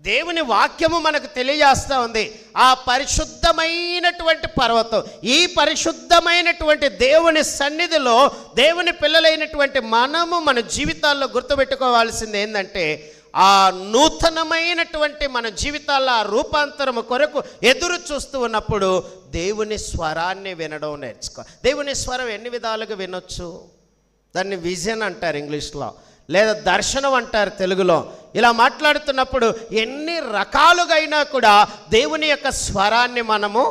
Speaker 1: దేవుని వాక్యము మనకు తెలియజేస్తూ ఉంది, ఆ పరిశుద్ధమైనటువంటి పర్వతం. ఈ పరిశుద్ధమైనటువంటి దేవుని సన్నిధిలో దేవుని పిల్లలైనటువంటి మనము మన జీవితాల్లో గుర్తుపెట్టుకోవాల్సింది ఏంటంటే, ఆ నూతనమైనటువంటి మన జీవితాల్లో ఆ రూపాంతరము కొరకు ఎదురు చూస్తూ ఉన్నప్పుడు దేవుని స్వరాన్ని వినడం నేర్చుకో. దేవుని స్వరం ఎన్ని విధాలుగా వినొచ్చు? దాన్ని విజన్ అంటారు ఇంగ్లీష్లో, లేదా దర్శనం అంటారు తెలుగులో. ఇలా మాట్లాడుతున్నప్పుడు ఎన్ని రకాలుగా అయినా కూడా దేవుని యొక్క స్వరాన్ని మనము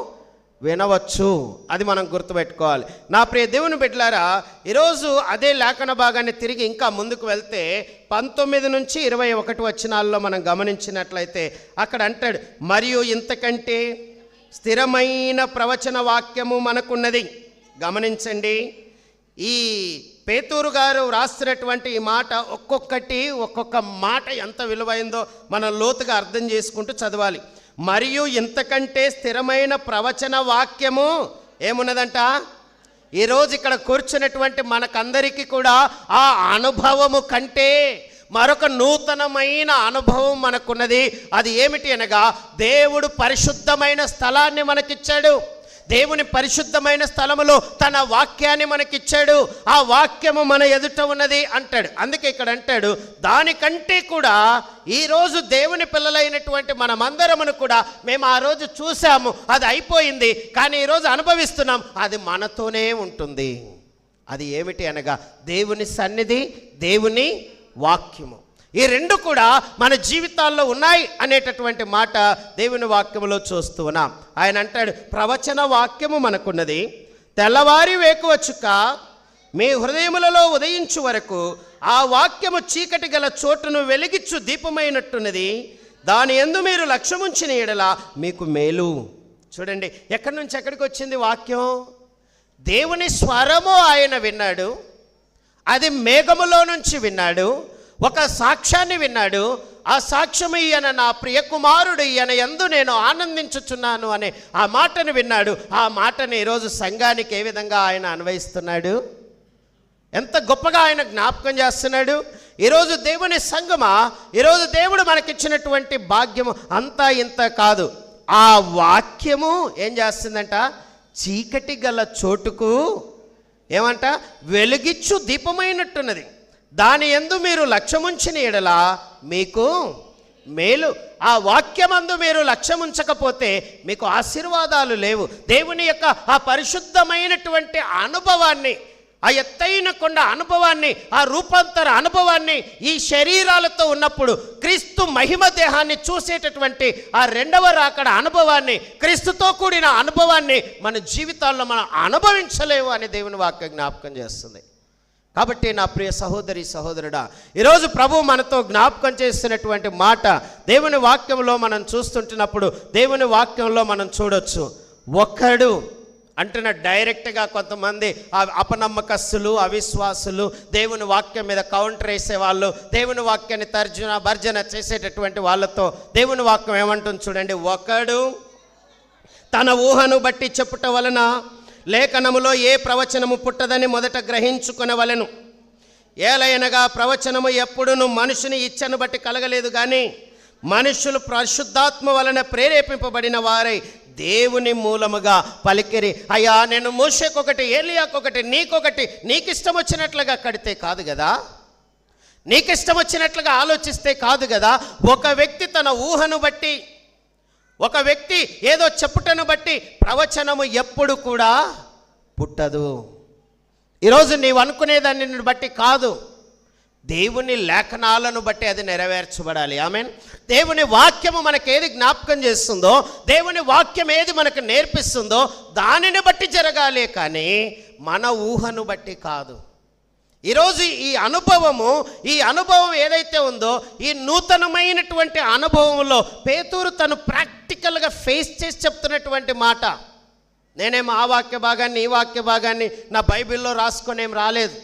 Speaker 1: వినవచ్చు. అది మనం గుర్తుపెట్టుకోవాలి. నా ప్రియ దేవుని బిడ్డలారా, ఈరోజు అదే లేఖన భాగాన్ని తిరిగి ఇంకా ముందుకు వెళ్తే 19 నుంచి 21 వచనాల్లో మనం గమనించినట్లయితే అక్కడ అంటాడు, మరియు ఇంతకంటే స్థిరమైన ప్రవచన వాక్యము మనకున్నది. గమనించండి, ఈ పేతురు గారు వ్రాస్తున్నటువంటి ఈ మాట ఒక్కొక్క మాట ఎంత విలువైందో మనం లోతుగా అర్థం చేసుకుంటూ చదవాలి. మరియు ఇంతకంటే స్థిరమైన ప్రవచన వాక్యము ఏమున్నదంట? ఈరోజు ఇక్కడ కూర్చున్నటువంటి మనకందరికీ కూడా ఆ అనుభవము కంటే మరొక నూతనమైన అనుభవం మనకున్నది. అది ఏమిటి అనగా, దేవుడు పరిశుద్ధమైన స్థలాన్ని మనకిచ్చాడు. దేవుని పరిశుద్ధమైన స్థలములో తన వాక్యాన్ని మనకిచ్చాడు. ఆ వాక్యము మన ఎదుట ఉన్నది అంటాడు. అందుకే ఇక్కడ అంటాడు, దానికంటే కూడా ఈరోజు దేవుని పిల్లలైనటువంటి మనమందరమును కూడా మేము ఆ రోజు చూసాము, అది అయిపోయింది, కానీ ఈరోజు అనుభవిస్తున్నాం, అది మనతోనే ఉంటుంది. అది ఏమిటి అనగా దేవుని సన్నిధి, దేవుని వాక్యము. ఈ రెండు కూడా మన జీవితాల్లో ఉన్నాయి అనేటటువంటి మాట దేవుని వాక్యములో చూస్తూ ఉన్నాం. ఆయన అంటాడు, ప్రవచన వాక్యము మనకున్నది, తెల్లవారి వేకువచ్చుక మీ హృదయములలో ఉదయించు వరకు ఆ వాక్యము చీకటి గల చోటును వెలిగిచ్చు దీపమైనట్టున్నది, దాని యందు మీరు లక్ష్యముంచిన ఎడల మీకు మేలు. చూడండి, ఎక్కడి నుంచి ఎక్కడికి వచ్చింది వాక్యం? దేవుని స్వరము ఆయన విన్నాడు, అది మేఘములో నుంచి విన్నాడు, ఒక సాక్ష్యాన్ని విన్నాడు. ఆ సాక్ష్యము ఈయన నా ప్రియ కుమారుడు, ఈయన యందు నేను ఆనందించుచున్నాను అనే ఆ మాటను విన్నాడు. ఆ మాటని ఈరోజు సంఘానికి ఏ విధంగా ఆయన అన్వయిస్తున్నాడు? ఎంత గొప్పగా ఆయన జ్ఞాపకం చేస్తున్నాడు. ఈరోజు దేవుని సంఘమా, ఈరోజు దేవుడు మనకిచ్చినటువంటి భాగ్యము అంతా ఇంత కాదు. ఆ వాక్యము ఏం చేస్తుందంట? చీకటి గల చోటుకు ఏమంట? వెలుగిచ్చు దీపమైనట్టున్నది, దాని యందు మీరు లక్ష్యముంచిన ఎడల మీకు మేలు. ఆ వాక్యమందు మీరు లక్ష్యముంచకపోతే మీకు ఆశీర్వాదాలు లేవు. దేవుని యొక్క ఆ పరిశుద్ధమైనటువంటి అనుభవాన్ని, ఆ ఎత్తైన కొండ అనుభవాన్ని, ఆ రూపాంతర అనుభవాన్ని ఈ శరీరాలతో ఉన్నప్పుడు క్రీస్తు మహిమ దేహాన్ని చూసేటటువంటి ఆ రెండవ రాకడ అనుభవాన్ని, క్రీస్తుతో కూడిన అనుభవాన్ని మన జీవితాల్లో మనం అనుభవించలేము అని దేవుని వాక్యం జ్ఞాపకం చేస్తుంది. కాబట్టి నా ప్రియ సహోదరి సహోదరుడా, ఈరోజు ప్రభు మనతో జ్ఞాపకం చేస్తున్నటువంటి మాట దేవుని వాక్యంలో మనం చూస్తుంటున్నప్పుడు దేవుని వాక్యంలో మనం చూడొచ్చు. ఒకడు అంటున్న డైరెక్ట్గా కొంతమంది అపనమ్మకస్తులు, అవిశ్వాసులు, దేవుని వాక్యం మీద కౌంటర్ వేసేవాళ్ళు, దేవుని వాక్యాన్ని తర్జన భర్జన చేసేటటువంటి వాళ్ళతో దేవుని వాక్యం ఏమంటుంది చూడండి. ఒకడు తన ఊహను బట్టి చెప్పుట వలన లేఖనములో ఏ ప్రవచనము పుట్టదని మొదట గ్రహించుకొనవలెను. ఏలయనగా ప్రవచనము ఎప్పుడును మనుషుని ఇచ్చను బట్టి కలగలేదు, కానీ మనుషులు పరిశుద్ధాత్మ వలన ప్రేరేపింపబడిన వారై దేవుని మూలముగా పలికిరి. అయ్యా, నేను మోషేకొకటి, ఏలియాకొకటి, నీకొకటి, నీకిష్టం వచ్చినట్లుగా కడితే కాదు కదా, నీకిష్టం వచ్చినట్లుగా ఆలోచిస్తే కాదు కదా. ఒక వ్యక్తి తన ఊహను బట్టి, ఒక వ్యక్తి ఏదో చెప్పుటను బట్టి ప్రవచనము ఎప్పుడు కూడా పుట్టదు. ఈరోజు నీవు అనుకునేదాన్ని బట్టి కాదు, దేవుని లేఖనాలను బట్టి అది నెరవేర్చబడాలి. ఆమెన్. దేవుని వాక్యము మనకు ఏది జ్ఞాపకం చేస్తుందో, దేవుని వాక్యం ఏది మనకు నేర్పిస్తుందో దానిని బట్టి జరగాలి, కానీ మన ఊహను బట్టి కాదు. ఈరోజు ఈ అనుభవం ఏదైతే ఉందో, ఈ నూతనమైనటువంటి అనుభవంలో పేతురు తను ప్రాక్టికల్గా ఫేస్ చేసి చెప్తున్నటువంటి మాట. నేనేమో ఆ వాక్య భాగాన్ని, ఈ వాక్య భాగాన్ని నా బైబిల్లో రాసుకొనేం రాలేదు.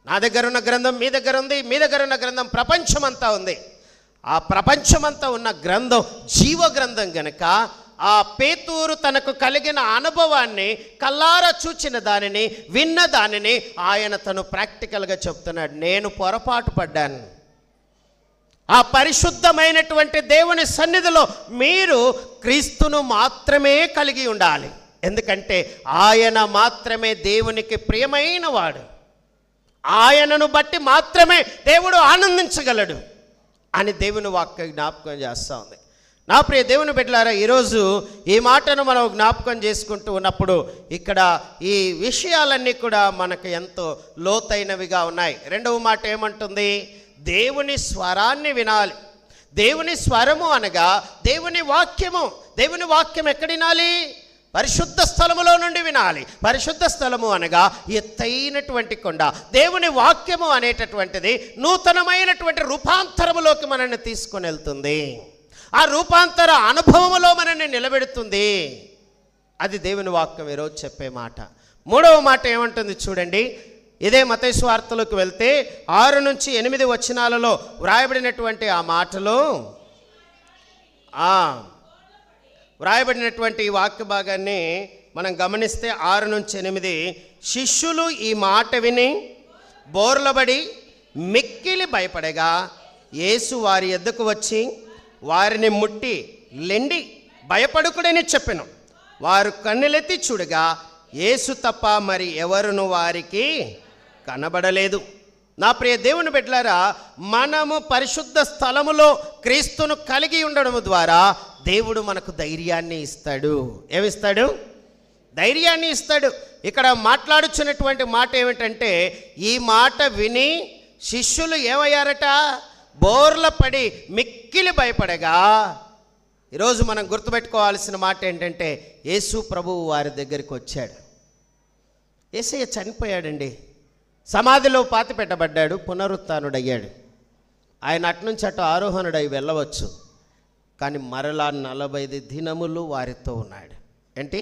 Speaker 1: నా దగ్గర ఉన్న గ్రంథం మీ దగ్గర ఉంది, మీ దగ్గర ఉన్న గ్రంథం ప్రపంచమంతా ఉంది. ఆ ప్రపంచమంతా ఉన్న గ్రంథం జీవ గ్రంథం గనక ఆ పేతురు తనకు కలిగిన అనుభవాన్ని, కల్లారా చూచిన దానిని, విన్న దానిని ఆయన తను ప్రాక్టికల్గా చెప్తున్నాడు. నేను పొరపాటు పడ్డాను. ఆ పరిశుద్ధమైనటువంటి దేవుని సన్నిధిలో మీరు క్రీస్తును మాత్రమే కలిగి ఉండాలి. ఎందుకంటే ఆయన మాత్రమే దేవునికి ప్రియమైన వాడు, ఆయనను బట్టి మాత్రమే దేవుడు ఆనందించగలడు అని దేవుని వాక్య జ్ఞాపకం చేస్తూ ఉంది. నా ప్రియ దేవుని బిడ్డలారా, ఈరోజు ఈ మాటను మనం జ్ఞాపకం చేసుకుంటూ ఉన్నప్పుడు ఇక్కడ ఈ విషయాలన్నీ కూడా మనకు ఎంతో లోతైనవిగా ఉన్నాయి. రెండవ మాట ఏమంటుంది? దేవుని స్వరాన్ని వినాలి. దేవుని స్వరము అనగా దేవుని వాక్యము. దేవుని వాక్యం ఎక్కడ వినాలి? పరిశుద్ధ స్థలములో నుండి వినాలి. పరిశుద్ధ స్థలము అనగా ఎత్తైనటువంటి కొండ. దేవుని వాక్యము అనేటటువంటిది నూతనమైనటువంటి రూపాంతరములోకి మనల్ని తీసుకొని వెళ్తుంది. ఆ రూపాంతర అనుభవములో మనల్ని నిలబెడుతుంది. అది దేవుని వాక్యం ఈరోజు చెప్పే మాట. మూడవ మాట ఏమంటుంది చూడండి. ఇదే మత్తయి సువార్తలోకి వెళ్తే 6 నుంచి 8 వచనాలలో వ్రాయబడినటువంటి ఆ మాటలో వ్రాయబడినటువంటి ఈ వాక్య భాగాన్ని మనం గమనిస్తే 6 నుంచి 8, శిష్యులు ఈ మాట విని బోర్లబడి మిక్కిలి భయపడగా యేసు వారి యొద్దకు వచ్చి వారిని ముట్టి లెండి, భయపడుకుడని చెప్పెను. వారు కన్నులెత్తి చూడగా యేసు తప్ప మరి ఎవరును వారికి కనబడలేదు. నా ప్రియ దేవుని బిడ్డలారా, మనము పరిశుద్ధ స్థలములో క్రీస్తును కలిగి ఉండడం ద్వారా దేవుడు మనకు ధైర్యాన్ని ఇస్తాడు. ఏమిస్తాడు? ధైర్యాన్ని ఇస్తాడు. ఇక్కడ మాట్లాడుచున్నటువంటి మాట ఏమిటంటే, ఈ మాట విని శిష్యులు ఏమయ్యారట? బోర్ల పడి మిక్కిలి భయపడగా. ఈరోజు మనం గుర్తుపెట్టుకోవాల్సిన మాట ఏంటంటే, యేసు ప్రభువు వారి దగ్గరికి వచ్చాడు. యేసయ్య చనిపోయాడండి, సమాధిలో పాతి పెట్టబడ్డాడు, పునరుత్థానుడయ్యాడు. ఆయన అట్నుంచి అటు ఆరోహణుడై వెళ్ళవచ్చు, కానీ మరలా 40 దినములు వారితో ఉన్నాడు. ఏంటి?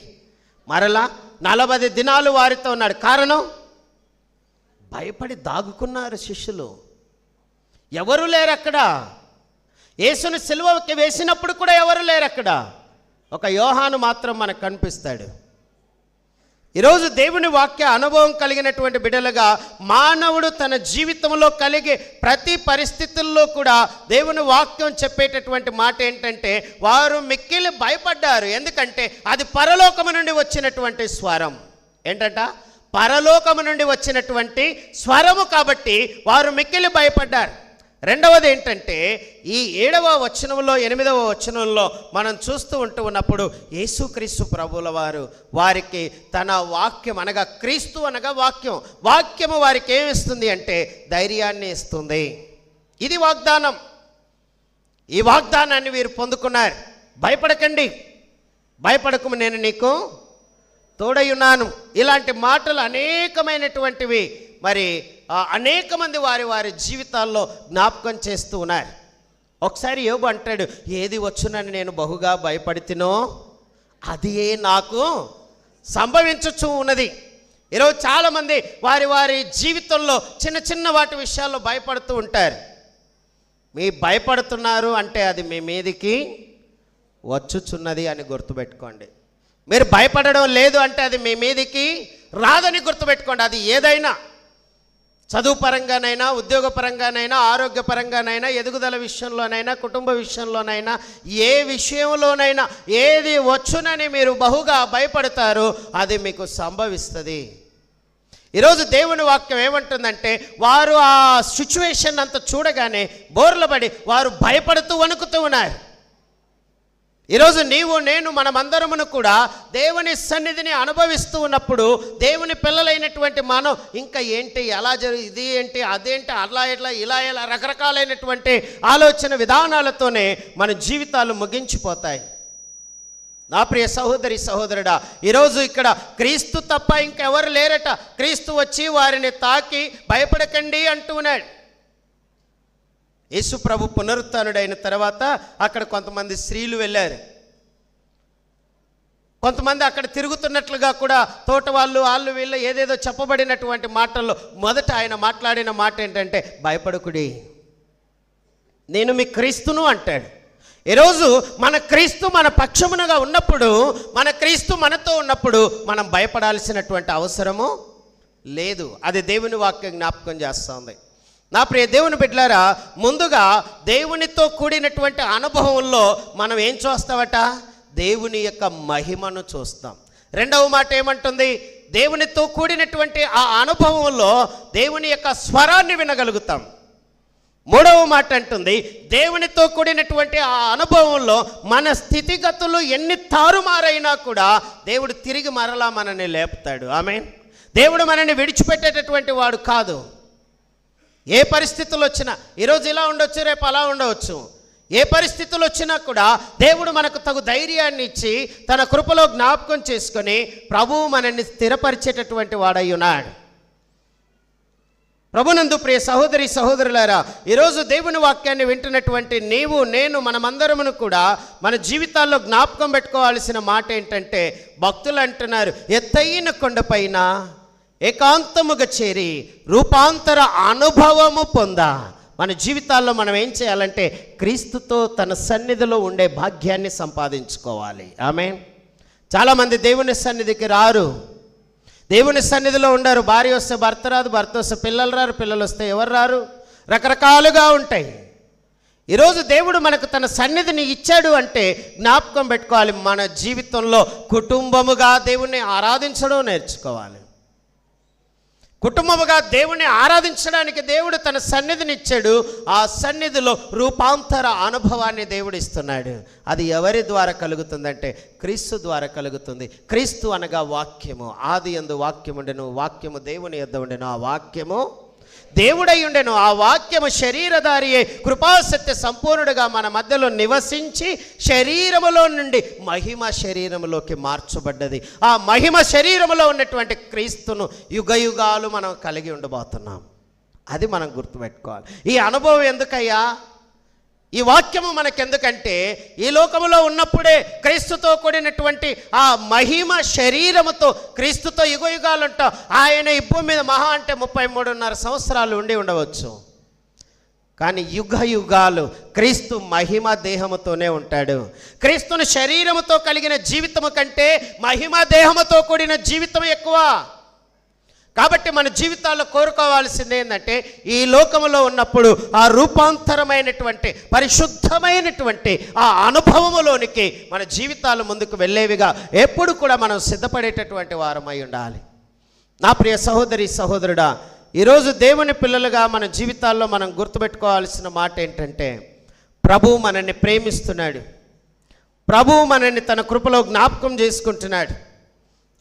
Speaker 1: మరలా 40 దినాలు వారితో ఉన్నాడు. కారణం, భయపడి దాగుకున్నారు శిష్యులు. ఎవరు లేరు అక్కడ. యేసును సిలువకి వేసినప్పుడు కూడా ఎవరు లేరు అక్కడ. ఒక యోహాను మాత్రం మనకు కనిపిస్తాడు. ఈరోజు దేవుని వాక్య అనుభవం కలిగినటువంటి బిడ్డలుగా మానవుడు తన జీవితంలో కలిగే ప్రతి పరిస్థితుల్లో కూడా దేవుని వాక్యం చెప్పేటటువంటి మాట ఏంటంటే, వారు మిక్కిలి భయపడ్డారు. ఎందుకంటే అది పరలోకము నుండి వచ్చినటువంటి స్వరం. ఏంటంట? పరలోకము నుండి వచ్చినటువంటి స్వరము. కాబట్టి వారు మిక్కిలి భయపడ్డారు. రెండవది ఏంటంటే, ఈ 7వ వచనంలో 8వ వచనంలో మనం చూస్తూ ఉన్నప్పుడు యేసుక్రీస్తు ప్రభువుల వారికి తన వాక్యం అనగా, క్రీస్తు అనగా వాక్యము వారికి ఏమిస్తుంది అంటే ధైర్యాన్ని ఇస్తుంది. ఇది వాగ్దానం. ఈ వాగ్దానాన్ని వీరు పొందుకున్నారు. భయపడకండి, భయపడకు, నేను నీకు తోడయున్నాను. ఇలాంటి మాటలు అనేకమైనటువంటివి మరి అనేక మంది వారి జీవితాల్లో జ్ఞాపకం చేస్తూ ఉన్నారు. ఒకసారి యోబు అంటాడు, ఏది వచ్చునని నేను బహుగా భయపడితినో అది నాకు సంభవించచ్చు ఉన్నది. ఈరోజు చాలామంది వారి వారి జీవితంలో చిన్న చిన్న వాటి విషయాల్లో భయపడుతూ ఉంటారు. మీ భయపడుతున్నారు అంటే అది మీ మీదికి వచ్చుచున్నది అని గుర్తుపెట్టుకోండి. మీరు భయపడడం లేదు అంటే అది మీ మీదికి రాదని గుర్తుపెట్టుకోండి. అది ఏదైనా, చదువు పరంగానైనా, ఉద్యోగ పరంగానైనా, ఆరోగ్యపరంగానైనా, ఎదుగుదల విషయంలోనైనా, కుటుంబ విషయంలోనైనా, ఏ విషయంలోనైనా ఏది వచ్చునని మీరు బహుగా భయపడతారో అది మీకు సంభవిస్తుంది. ఈరోజు దేవుని వాక్యం ఏమంటుందంటే, వారు ఆ సిచ్యువేషన్ అంతా చూడగానే బోర్లబడి వారు భయపడుతూ వణుకుతూ ఉన్నారు. ఈరోజు నీవు నేను మనమందరమును కూడా దేవుని సన్నిధిని అనుభవిస్తూ ఉన్నప్పుడు దేవుని పిల్లలైనటువంటి మనం ఇంకా ఏంటి, ఎలా ఇది ఏంటి, అదేంటి, అలా ఎట్లా, ఇలా ఎలా రకరకాలైనటువంటి ఆలోచన విధానాలతోనే మన జీవితాలు ముగించిపోతాయి. నా ప్రియ సహోదరి సహోదరుడా, ఈరోజు ఇక్కడ క్రీస్తు తప్ప ఇంకెవరు లేరట. క్రీస్తు వచ్చి వారిని తాకి భయపడకండి అంటున్నాడు. యేసు ప్రభు పునరుత్థానుడైన తర్వాత అక్కడ కొంతమంది స్త్రీలు వెళ్ళారు. కొంతమంది అక్కడ తిరుగుతున్నట్లుగా కూడా తోట వాళ్ళు వీళ్ళు ఏదేదో చెప్పబడినటువంటి మాటల్లో మొదట ఆయన మాట్లాడిన మాట ఏంటంటే, భయపడకుడి, నేను మీ క్రీస్తును అంటాడు. ఈరోజు మన క్రీస్తు మన పక్షమునగా ఉన్నప్పుడు, మన క్రీస్తు మనతో ఉన్నప్పుడు మనం భయపడాల్సినటువంటి అవసరము లేదు. అది దేవుని వాక్యం జ్ఞాపకం చేస్తుంది. నా ప్రియ దేవుని బిడ్డలారా, ముందుగా దేవునితో కూడినటువంటి అనుభవంలో మనం ఏం చూస్తామట? దేవుని యొక్క మహిమను చూస్తాం. రెండవ మాట ఏమంటుంది? దేవునితో కూడినటువంటి ఆ అనుభవంలో దేవుని యొక్క స్వరాన్ని వినగలుగుతాం. మూడవ మాట అంటుంది, దేవునితో కూడినటువంటి ఆ అనుభవంలో మన స్థితిగతులు ఎన్ని తారుమారైనా కూడా దేవుడు తిరిగి మరలా మనల్ని లేపుతాడు. ఆమేన్. దేవుడు మనల్ని విడిచిపెట్టేటటువంటి వాడు కాదు. ఏ పరిస్థితులు వచ్చినా, ఈరోజు ఇలా ఉండొచ్చు, రేపు అలా ఉండవచ్చు. ఏ పరిస్థితులు వచ్చినా కూడా దేవుడు మనకు తగు ధైర్యాన్ని ఇచ్చి తన కృపలో జ్ఞాపకం చేసుకొని ప్రభువు మనల్ని స్థిరపరిచేటటువంటి వాడై ఉన్నాడు. ప్రభునందు ప్రియ సహోదరి సహోదరులారా, ఈరోజు దేవుని వాక్యాన్ని వింటున్నటువంటి నీవు నేను మనమందరమును కూడా మన జీవితాల్లో జ్ఞాపకం పెట్టుకోవాల్సిన మాట ఏంటంటే, భక్తులు అంటున్నారు, ఎత్తైన కొండపైన ఏకాంతముగా చేరి రూపాంతర అనుభవము పొందా. మన జీవితాల్లో మనం ఏం చేయాలంటే క్రీస్తుతో తన సన్నిధిలో ఉండే భాగ్యాన్ని సంపాదించుకోవాలి. ఆమేన్. చాలామంది దేవుని సన్నిధికి రారు, దేవుని సన్నిధిలో ఉండరు. భార్య వస్తే భర్త రాదు, భర్త వస్తే పిల్లలు రారు, పిల్లలు వస్తే ఎవరు రారు, రకరకాలుగా ఉంటాయి. ఈరోజు దేవుడు మనకు తన సన్నిధిని ఇచ్చాడు అంటే జ్ఞాపకం పెట్టుకోవాలి, మన జీవితంలో కుటుంబముగా దేవుణ్ణి ఆరాధించడం నేర్చుకోవాలి. కుటుంబముగా దేవుణ్ణి ఆరాధించడానికి దేవుడు తన సన్నిధిని ఇచ్చాడు. ఆ సన్నిధిలో రూపాంతర అనుభవాన్ని దేవుడు ఇస్తున్నాడు. అది ఎవరి ద్వారా కలుగుతుందంటే క్రీస్తు ద్వారా కలుగుతుంది. క్రీస్తు అనగా వాక్యము. ఆది యందు వాక్యము ఉండెను, వాక్యము దేవుని యొద్ద ఉండెను, ఆ వాక్యము దేవుడై ఉండెను. ఆ వాక్యము శరీరధారియే కృపాసత్య సంపూర్ణుడుగా మన మధ్యలో నివసించి శరీరములో నుండి మహిమ శరీరములోకి మార్చబడ్డది. ఆ మహిమ శరీరములో ఉన్నటువంటి క్రీస్తును యుగయుగాలు మనం కలిగి ఉండబోతున్నాం. అది మనం గుర్తుపెట్టుకోవాలి. ఈ అనుభవం ఎందుకయ్యా? ఈ వాక్యము మనకెందుకంటే ఈ లోకములో ఉన్నప్పుడే క్రీస్తుతో కూడినటువంటి ఆ మహిమ శరీరముతో క్రీస్తుతో యుగయుగాలు ఉంటాం. ఆయన ఈ భూమి మీద మహా అంటే 33.5 సంవత్సరాలు ఉండి ఉండవచ్చు. కానీ యుగయుగాలు క్రీస్తు మహిమ దేహముతోనే ఉంటాడు. క్రీస్తుని శరీరముతో కలిగిన జీవితము కంటే మహిమ దేహముతో కూడిన జీవితం ఎక్కువ. కాబట్టి మన జీవితాల్లో కోరుకోవాల్సింది ఏంటంటే ఈ లోకములో ఉన్నప్పుడు ఆ రూపాంతరమైనటువంటి పరిశుద్ధమైనటువంటి ఆ అనుభవములోనికి మన జీవితాలు ముందుకు వెళ్ళేవిగా ఎప్పుడు కూడా మనం సిద్ధపడేటటువంటి వారమై ఉండాలి. నా ప్రియ సహోదరి సహోదరుడా, ఈరోజు దేవుని పిల్లలుగా మన జీవితాల్లో మనం గుర్తుపెట్టుకోవాల్సిన మాట ఏంటంటే, ప్రభువు మనల్ని ప్రేమిస్తున్నాడు, ప్రభువు మనల్ని తన కృపలో జ్ఞాపకం చేసుకుంటున్నాడు.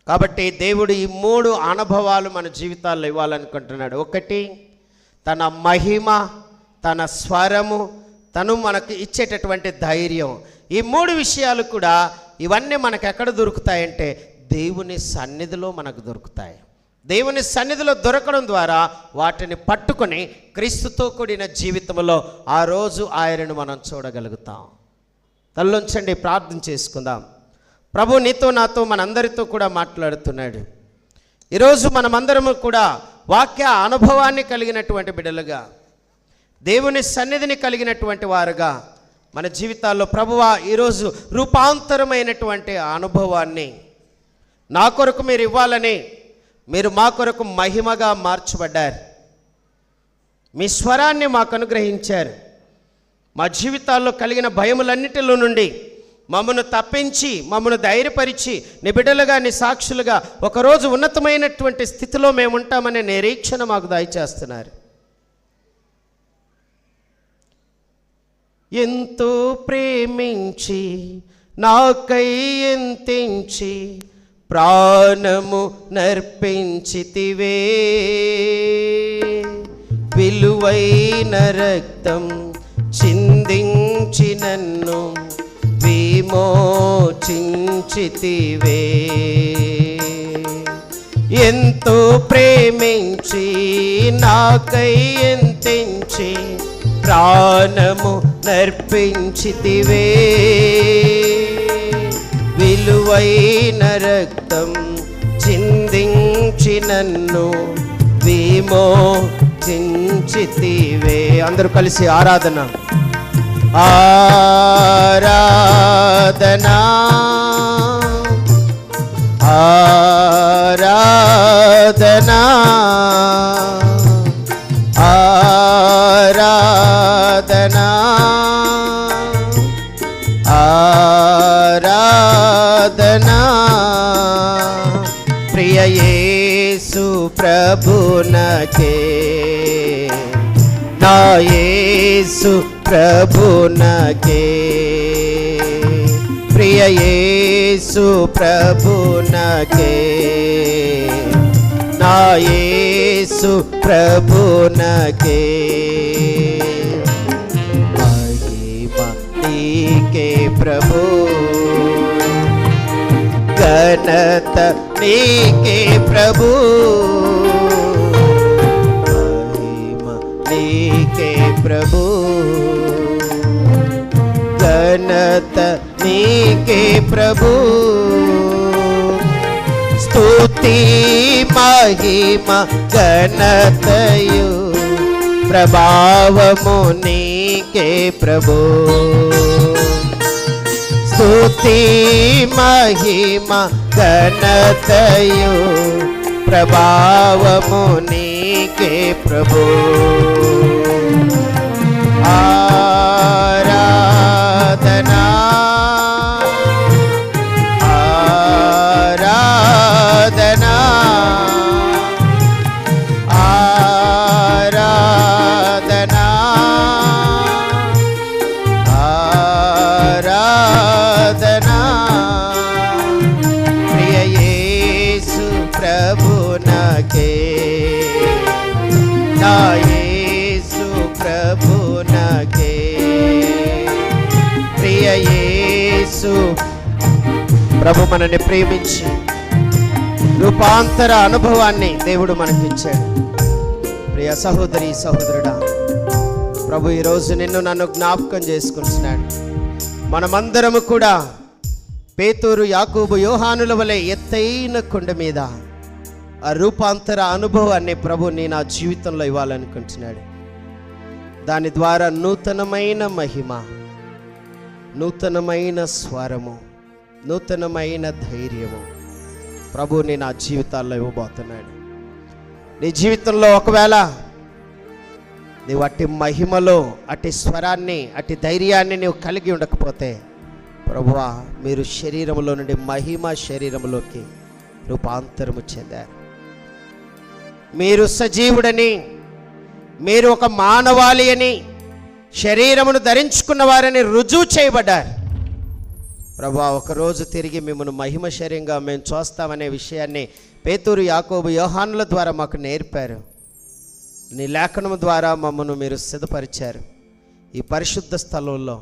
Speaker 1: కాబట్టి దేవుడు ఈ 3 అనుభవాలు మన జీవితాల్లో ఇవ్వాలనుకుంటున్నాడు. ఒకటి, తన మహిమ, తన స్వరము, తను మనకు ఇచ్చేటటువంటి ధైర్యం. ఈ 3 విషయాలు కూడా ఇవన్నీ మనకు ఎక్కడ దొరుకుతాయంటే దేవుని సన్నిధిలో మనకు దొరుకుతాయి. దేవుని సన్నిధిలో దొరకడం ద్వారా వాటిని పట్టుకొని క్రీస్తుతో కూడిన జీవితంలో ఆ రోజు ఆయనను మనం చూడగలుగుతాం. తల్లుంచండి, ప్రార్థన చేసుకుందాం. ప్రభు నీతో నాతో మనందరితో కూడా మాట్లాడుతున్నాడు. ఈరోజు మనమందరము కూడా వాక్య అనుభవాన్ని కలిగినటువంటి బిడ్డలుగా, దేవుని సన్నిధిని కలిగినటువంటి వారుగా మన జీవితాల్లో ప్రభువా ఈరోజు రూపాంతరమైనటువంటి అనుభవాన్ని నా కొరకు మీరు ఇవ్వాలని, మీరు మా కొరకు మహిమగా మార్చబడ్డారు. మీ స్వరాన్ని మాకు అనుగ్రహించారు. మా జీవితాల్లో కలిగిన భయములన్నిటిలో నుండి మమ్మను తప్పించి, మమ్మను ధైర్యపరిచి, నీ బిడ్డలుగా, నీ సాక్షులుగా ఒకరోజు ఉన్నతమైనటువంటి స్థితిలో మేము ఉంటామనే నిరీక్షణ మాకు దయచేస్తున్నారు. ఎంతో ప్రేమించి నాకై ఎంతించి ప్రాణము నర్పించితివే, విలువైన రక్తం చిందించి నన్ను విమోచించితివే. ఎంతో ప్రేమించి నాకై ఎంతించి ప్రాణము నర్పించితివే, విలువైన రక్తం చిందించి నన్ను విమోచించితివే. అందరూ కలిసి ఆరాధన. ఆరాధనా ఆరాధనా ఆరాధనా ఆరాధనా ప్రియ యేసు ప్రభునకే, నా యేసు ప్రభునకే, ప్రియ యేసు ప్రభునకే, నా యేసు ప్రభునకే. మహిమ నీకే ప్రభు, ఘనత నీకే ప్రభు, మహిమ నీకే ప్రభు, ఘనత నీకే ప్రభు. స్తుతి మహిమ ఘనతయు ప్రభావము నీకే ప్రభు. స్తుతి మహిమ ఘనతయు ప్రభావము నీకే ప్రభు. ఆరాధనా ఆరాధనా ఆరాధనా ఆరాధనా ప్రియ యేసు ప్రభునకే, నా యేసు ప్రభునకే, ప్రియ యేసు ప్రభు మనల్ని ప్రేమించి రూపాంతర అనుభవాన్ని దేవుడు మనకిచ్చాడు. ప్రియ సహోదరి సహోదరుడా, ప్రభు ఈరోజు నిన్ను నన్ను జ్ఞాపకం చేసుకుంటున్నాడు. మనమందరము కూడా పేతురు, యాకోబు, యోహానుల వలె ఎత్తైన కొండ మీద ఆ రూపాంతర అనుభవాన్ని ప్రభు నా జీవితంలో ఇవ్వాలనుకుంటున్నాడు. దాని ద్వారా నూతనమైన మహిమ, నూతనమైన స్వరము, నూతనమైన ధైర్యము ప్రభు నా జీవితాల్లో ఇవ్వబోతున్నాడు. నీ జీవితంలో ఒకవేళ నీవు అట్టి మహిమలో, అట్టి స్వరాన్ని, అట్టి ధైర్యాన్ని నీవు కలిగి ఉండకపోతే, ప్రభువా మీరు శరీరంలో నుండి మహిమ శరీరంలోకి రూపాంతరము చెందారు. మీరు సజీవుడని, మీరు ఒక మానవాళి అని, శరీరమును ధరించుకున్న వారని రుజువు చేయబడ్డారు. ప్రభువా ఒకరోజు తిరిగి మిమ్మల్ని మహిమ శరీరంగా మేము చూస్తామనే విషయాన్ని పేతురు, యాకోబు, యోహానుల ద్వారా మాకు నేర్పారు. నీ లేఖనము ద్వారా మమ్మను మీరు సిద్ధపరిచారు. ఈ పరిశుద్ధ స్థలంలో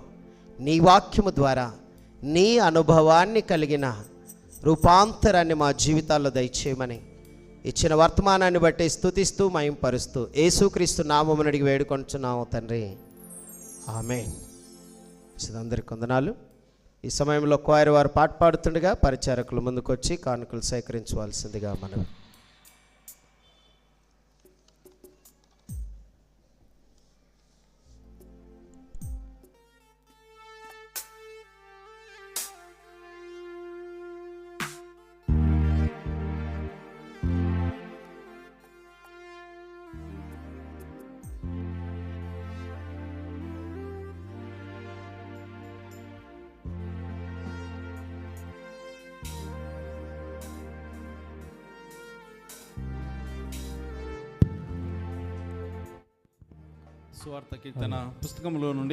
Speaker 1: నీ వాక్యము ద్వారా నీ అనుభవాన్ని కలిగిన రూపాంతరాన్ని మా జీవితాల్లో దయచేయమని ఇచ్చిన వర్తమానాన్ని బట్టి స్తుతిస్తూ మహింపరుస్తూ యేసుక్రీస్తు నామమున అడిగి వేడుకొంటున్నాము తండ్రి, ఆమేన్. అందరికీ వందనాలు. ఈ సమయంలో క్వైర్ వారు పాట పాడుతుండగా పరిచారకులు ముందుకొచ్చి కానుకలు సేకరించవలసిందిగా మనం.
Speaker 2: సువార్త కీర్తన పుస్తకంలో నుండి